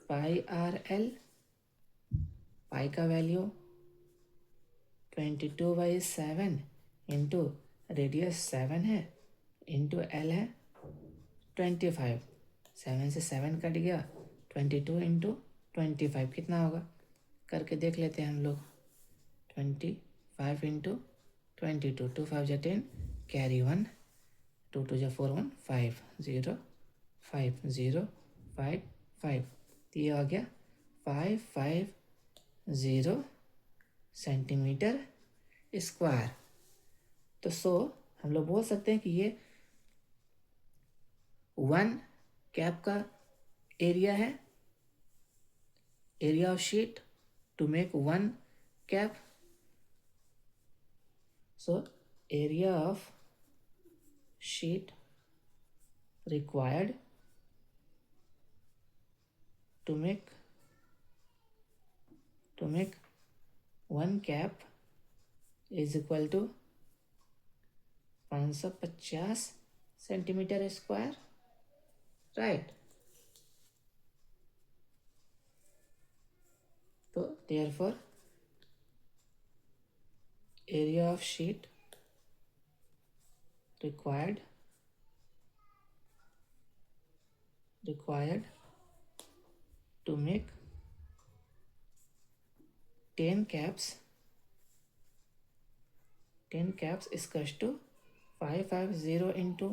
Speaker 1: pi r l. Pi का वैल्यू 22/7 इंटू रेडियस 7 है इंटू एल है 25। 7 से 7 कट गया, 22 इंटू 25 कितना होगा करके देख लेते हैं हम लोग। 25 इंटू 22, 2 5 जा 10 कैरी 1 2 2 जा 4 1 5 0 5 0 5 5। तो ये आ गया 550 सेंटीमीटर स्क्वायर। तो हम लोग बोल सकते हैं कि ये 1 कैप का एरिया है, area of sheet to make 1 cap. So area of sheet required to make 1 cap is equal to 550 centimetre square, right. तो therefore area of sheet required to make 10 caps is equals to 550 into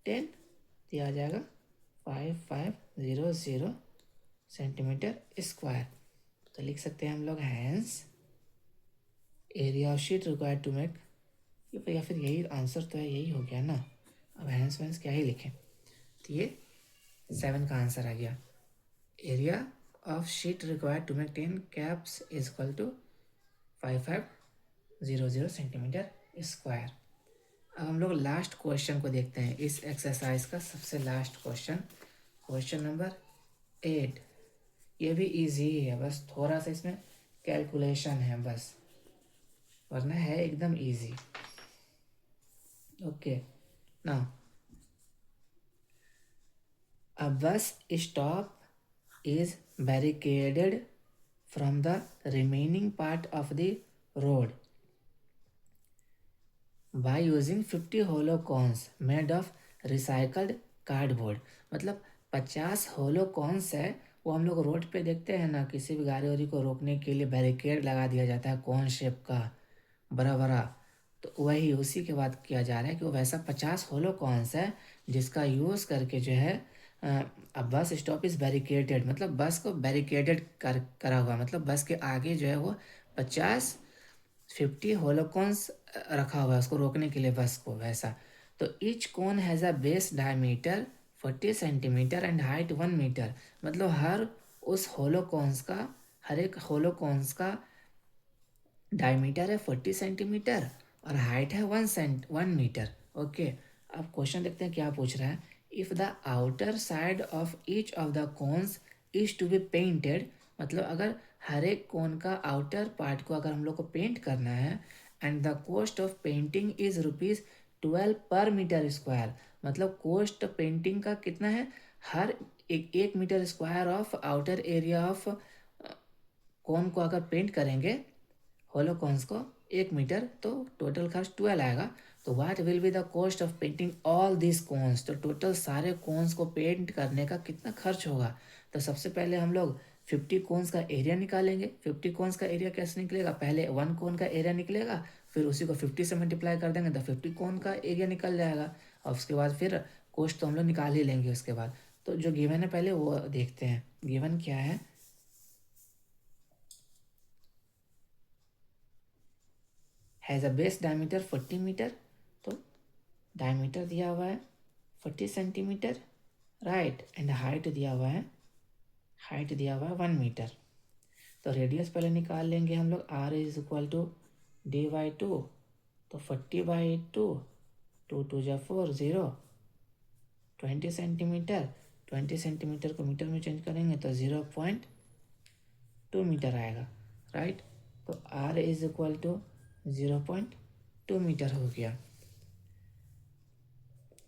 Speaker 1: 10, दिया जाएगा 5500 सेंटीमीटर स्क्वायर। तो लिख सकते हैं हम लोग hence area of sheet required to make, या फिर यही आंसर तो है, यही हो गया ना। अब हैंस वैंस क्या ही लिखें। तो ये 7 का आंसर आ गया। Area of sheet required to make 10 caps is equal to 5500 centimetre square. अब हम लोग लास्ट क्वेश्चन को देखते हैं, इस एक्सरसाइज का सबसे लास्ट क्वेश्चन नंबर 8। ये भी इजी है, बस थोड़ा सा इसमें कैलकुलेशन है बस, वरना है एकदम easy. Okay, now a bus stop is barricaded from the remaining part of the road by using 50 hollow cones made of recycled cardboard. मतलब 50 होलो कॉन्स है, वो हम लोग रोड पे देखते हैं ना, किसी भी गाड़ी वाड़ी को रोकने के लिए बैरिकेड लगा दिया जाता है कौन शेप का, बड़ा बड़ा। तो वही उसी की बात किया जा रहा है कि वो वैसा 50 होलो कॉन्स है जिसका यूज़ करके जो है अब बस स्टॉप इज़ बैरिकेडेड, मतलब बस को बैरिकेडेड करा हुआ, मतलब बस के आगे जो है वो 50 होलोकॉन्स रखा हुआ है उसको रोकने के लिए बस को, वैसा। तो each cone has a base diameter 40 centimetre and height 1 metre. मतलब उस होलोकॉन्स का हर एक होलोकॉन्स का डायमीटर है 40 सेंटीमीटर और हाइट है 1 मीटर। ओके, अब क्वेश्चन देखते हैं क्या पूछ रहा है। If the outer side of each of the cones is to be painted, मतलब अगर हर एक कोन का आउटर पार्ट को अगर हम लोग को पेंट करना है, and the cost of painting is ₹12 per metre square. मतलब कॉस्ट पेंटिंग का कितना है, हर एक metre square of outer area of cone को अगर पेंट करेंगे होलोकॉन्स को 1 मीटर, तो टोटल खर्च 12 आएगा। तो what will be the cost of painting all this cones, तो टोटल सारे कोन्स को पेंट करने का कितना खर्च होगा। तो सबसे पहले हम लोग 50 कोन्स का एरिया निकालेंगे। 50 कोन्स का एरिया कैसे निकलेगा, पहले 1 कोन का एरिया निकलेगा, फिर उसी को 50 से मल्टीप्लाई कर देंगे तो 50 कोन का एरिया निकल जाएगा, और उसके बाद फिर कॉस्ट तो हम लोग निकाल ही लेंगे उसके बाद। तो जो गिवन है पहले वो देखते हैं, गिवन क्या है। Has a base diameter 40 metre, तो डायमीटर दिया हुआ है 40 सेंटीमीटर, राइट, एंड हाइट दिया हुआ है, 1 मीटर। तो रेडियस पहले निकाल लेंगे हम लोग, r is equal to d/2, तो 40/2, 2×2 = 4, 20 सेंटीमीटर, 20 सेंटीमीटर को मीटर में चेंज करेंगे तो 0.2 मीटर आएगा, राइट। तो r is equal to 0.2 metre हो गया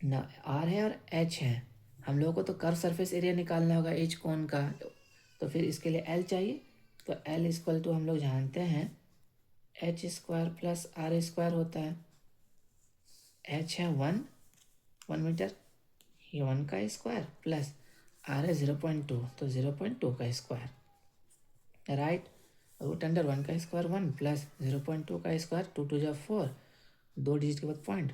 Speaker 1: ना। आर है और एच है, हम लोगों को तो कर्व सरफेस एरिया निकालना होगा एच कोन का, तो फिर इसके लिए एल चाहिए। तो एल इक्वल टू हम लोग जानते हैं h² प्लस r² होता है। एच है 1 मीटर, ये 1 का स्क्वायर, प्लस आर है 0.2, तो 0.2 का स्क्वायर, राइट। √1 का स्क्वायर 1 प्लस 0.2 का स्क्वायर, 2×2 = 4, 2 डिजिट के बाद पॉइंट,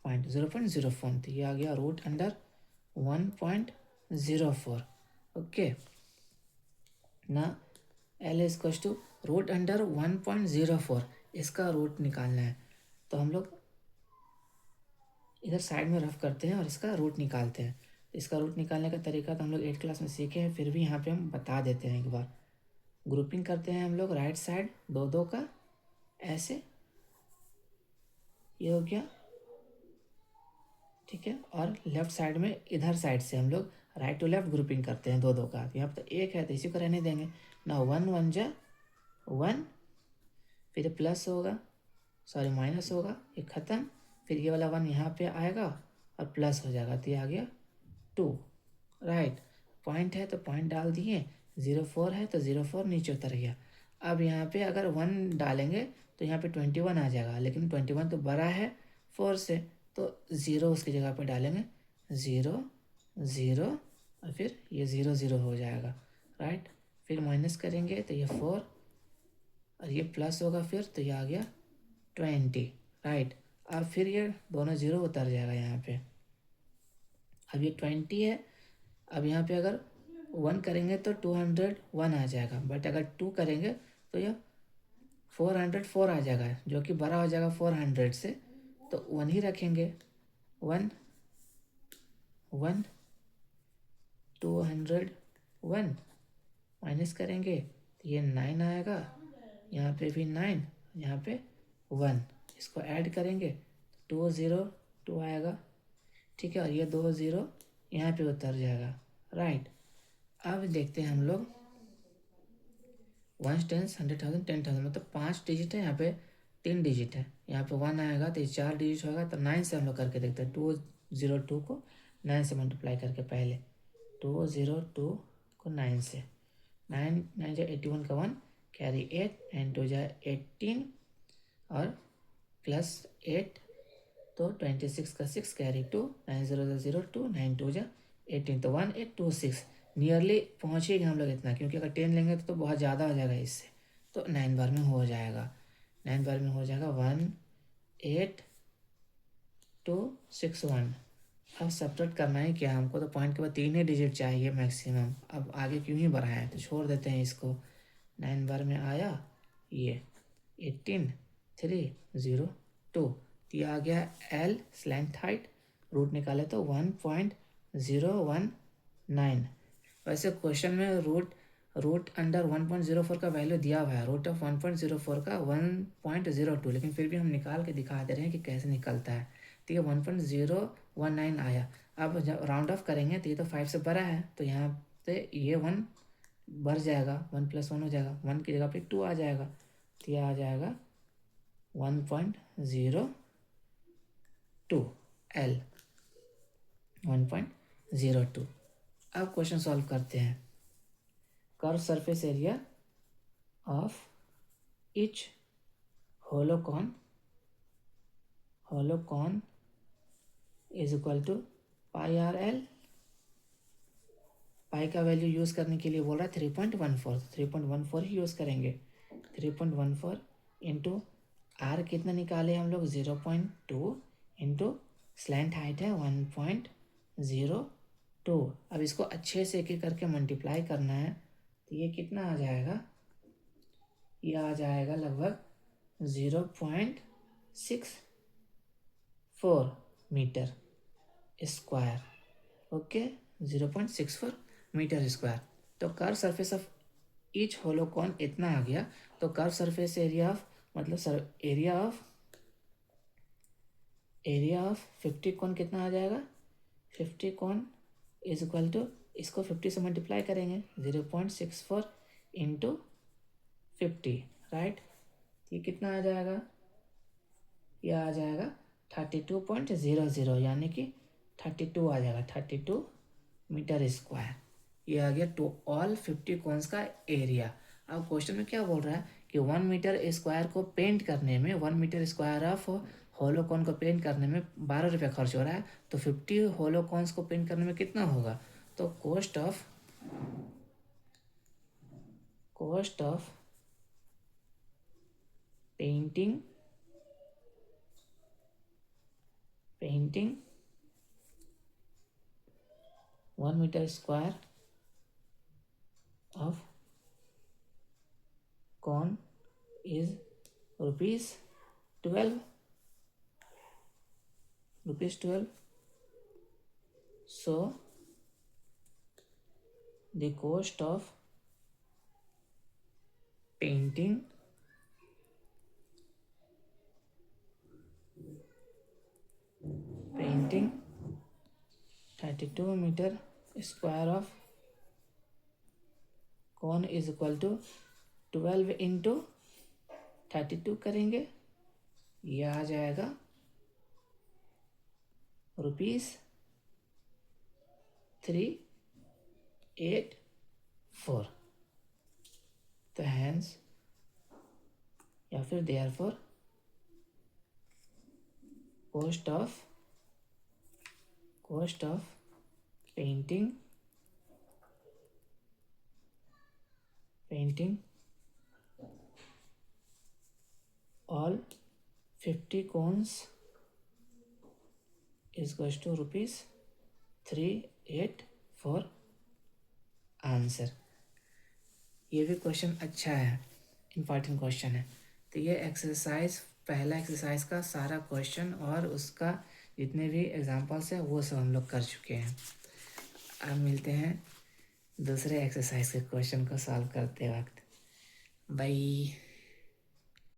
Speaker 1: 1 2.0.04, तो ये आ गया √1.04। ओके ना, एल इक्वल टू √1.04, इसका रूट निकालना है। तो हम लोग इधर साइड में रफ करते हैं और इसका रूट निकालते हैं। इसका रूट निकालने का तरीका तो हम लोग 8 क्लास में सीखे हैं, फिर भी यहाँ पे हम बता देते हैं एक बार। ग्रुपिंग करते हैं हम लोग, राइट साइड 2 2 का ऐसे, ये हो गया, ठीक है। और लेफ्ट साइड में इधर साइड से हम लोग राइट टू लेफ्ट ग्रुपिंग करते हैं 2 2 का। यहाँ पर तो 1 है तो इसी को रहने देंगे ना, 1 1 जा 1, फिर प्लस होगा, सॉरी माइनस होगा, ये ख़त्म, फिर ये वाला 1 यहाँ पे आएगा और प्लस हो जाएगा, तो ये आ गया 2, राइट। पॉइंट है तो पॉइंट डाल दिए, 0 4 है तो 0 4 नीचे उतर गया। अब यहाँ पे अगर 1 डालेंगे तो यहाँ पे 21 आ जाएगा, लेकिन 21 तो बड़ा है 4 से, तो 0 उसकी जगह पे डालेंगे, 0 0, और फिर ये 0 0 हो जाएगा, राइट। फिर माइनस करेंगे तो ये 4 और ये प्लस होगा, फिर तो ये आ गया 20, राइट। अब फिर ये दोनों 0 उतर जाएगा यहाँ पे। अब ये 20 है, अब यहाँ पे अगर 1 करेंगे तो 201 आ जाएगा, बट अगर 2 करेंगे तो यह 404 आ जाएगा, जो कि बड़ा हो जाएगा 400 से, तो 1 ही रखेंगे, 1 1 201 माइनस करेंगे तो ये 9 आएगा, यहाँ पे भी 9, यहाँ पे 1, इसको ऐड करेंगे 202 आएगा, ठीक है। और ये 20 यहाँ पे उतर जाएगा, राइट। अब देखते हैं हम लोग 1 10 100,000 10,000, मतलब 5 डिजिट है, यहाँ पे 3 डिजिट है, यहाँ पे 1 आएगा तो ये 4 डिजिट होगा, तो 9 से हम लोग करके देखते हैं। 202 को 9 से मल्टीप्लाई करके, पहले 202 को 9 से, 9 9 जा 81 का 1 कैरी 8, 9 2 जा 18 और प्लस 8, तो 26 का 6 कैरी 2, 9 0 0 2, 9 2 जा 18, तो 1826 नियरली पहुँच ही गए हम लोग इतना, क्योंकि अगर 10 लेंगे तो बहुत ज़्यादा हो जाएगा इससे, तो 9 बार में हो जाएगा, 9 बार में हो जाएगा 18261। अब सब्ट्रैक्ट करना है क्या हमको, तो पॉइंट के बाद 3 ही डिजिट चाहिए मैक्सिमम, अब आगे क्यों ही बढ़ाएं, तो छोड़ देते हैं इसको। 9 बार में आया ये 18302, ये आ गया L स्लैंट हाइट, रूट निकाले तो 1.019। वैसे क्वेश्चन में रूट अंडर 1.04 का वैल्यू दिया हुआ है, रूट ऑफ 1.04 का 1.02, लेकिन फिर भी हम निकाल के दिखा दे रहे हैं कि कैसे निकलता है। तो ये 1.019 आया। अब जब राउंड ऑफ करेंगे तो ये तो 5 से बड़ा है, तो यहाँ पे ये 1 बढ़ जाएगा, 1 + 1 हो जाएगा, 1 की जगह पे 2 आ जाएगा, तो ये आ जाएगा 1.02 L 1.02। अब क्वेश्चन सॉल्व करते हैं। Curve surface area of each holocon is equal to pi r l. Pi का वैल्यू यूज़ करने के लिए बोल रहा है 3.14, 3.14 ही यूज़ करेंगे। 3.14 इंटू आर कितना निकाले हम लोग 0.2 इंटू स्लैंट हाइट है 1.02। अब इसको अच्छे से एक एक करके मल्टीप्लाई करना है, तो ये कितना आ जाएगा, ये आ जाएगा लगभग 0.64 metre square. Okay, 0.64 metre square. तो curve surface of each hollow cone इतना आ गया। तो कर्व सरफेस एरिया ऑफ मतलब एरिया ऑफ 50 कॉन कितना आ जाएगा, 50 कॉन इज इक्वल टू, इसको 50 से मल्टीप्लाई करेंगे 0.64 इंटू 50, राइट। ये कितना आ जाएगा, ये आ जाएगा 32.00, यानी कि 32 आ जाएगा, 32 मीटर स्क्वायर। ये आ गया टू ऑल 50 कॉन्स का एरिया। अब क्वेश्चन में क्या बोल रहा है कि 1 मीटर स्क्वायर को पेंट करने में, 1 मीटर स्क्वायर ऑफ होलोकॉन को पेंट करने में 12 रुपये खर्च हो रहा है, तो 50 होलोकॉन्स को पेंट करने में कितना होगा, तो cost of painting 1 metre square of cone is ₹12. So the cost of painting 32 meter square of कौन इज इक्वल टू 12 इंटू 32 करेंगे, ये आ जाएगा ₹384। तो हैंस या फिर therefore cost of painting all 50 cones is goes to ₹384 answer. ये भी क्वेश्चन अच्छा है, इम्पॉर्टेंट क्वेश्चन है। तो ये एक्सरसाइज, पहला एक्सरसाइज का सारा क्वेश्चन और उसका जितने भी एग्जांपल्स है वो सब हम लोग कर चुके हैं। अब मिलते हैं दूसरे एक्सरसाइज के क्वेश्चन को सॉल्व करते वक्त। बाय।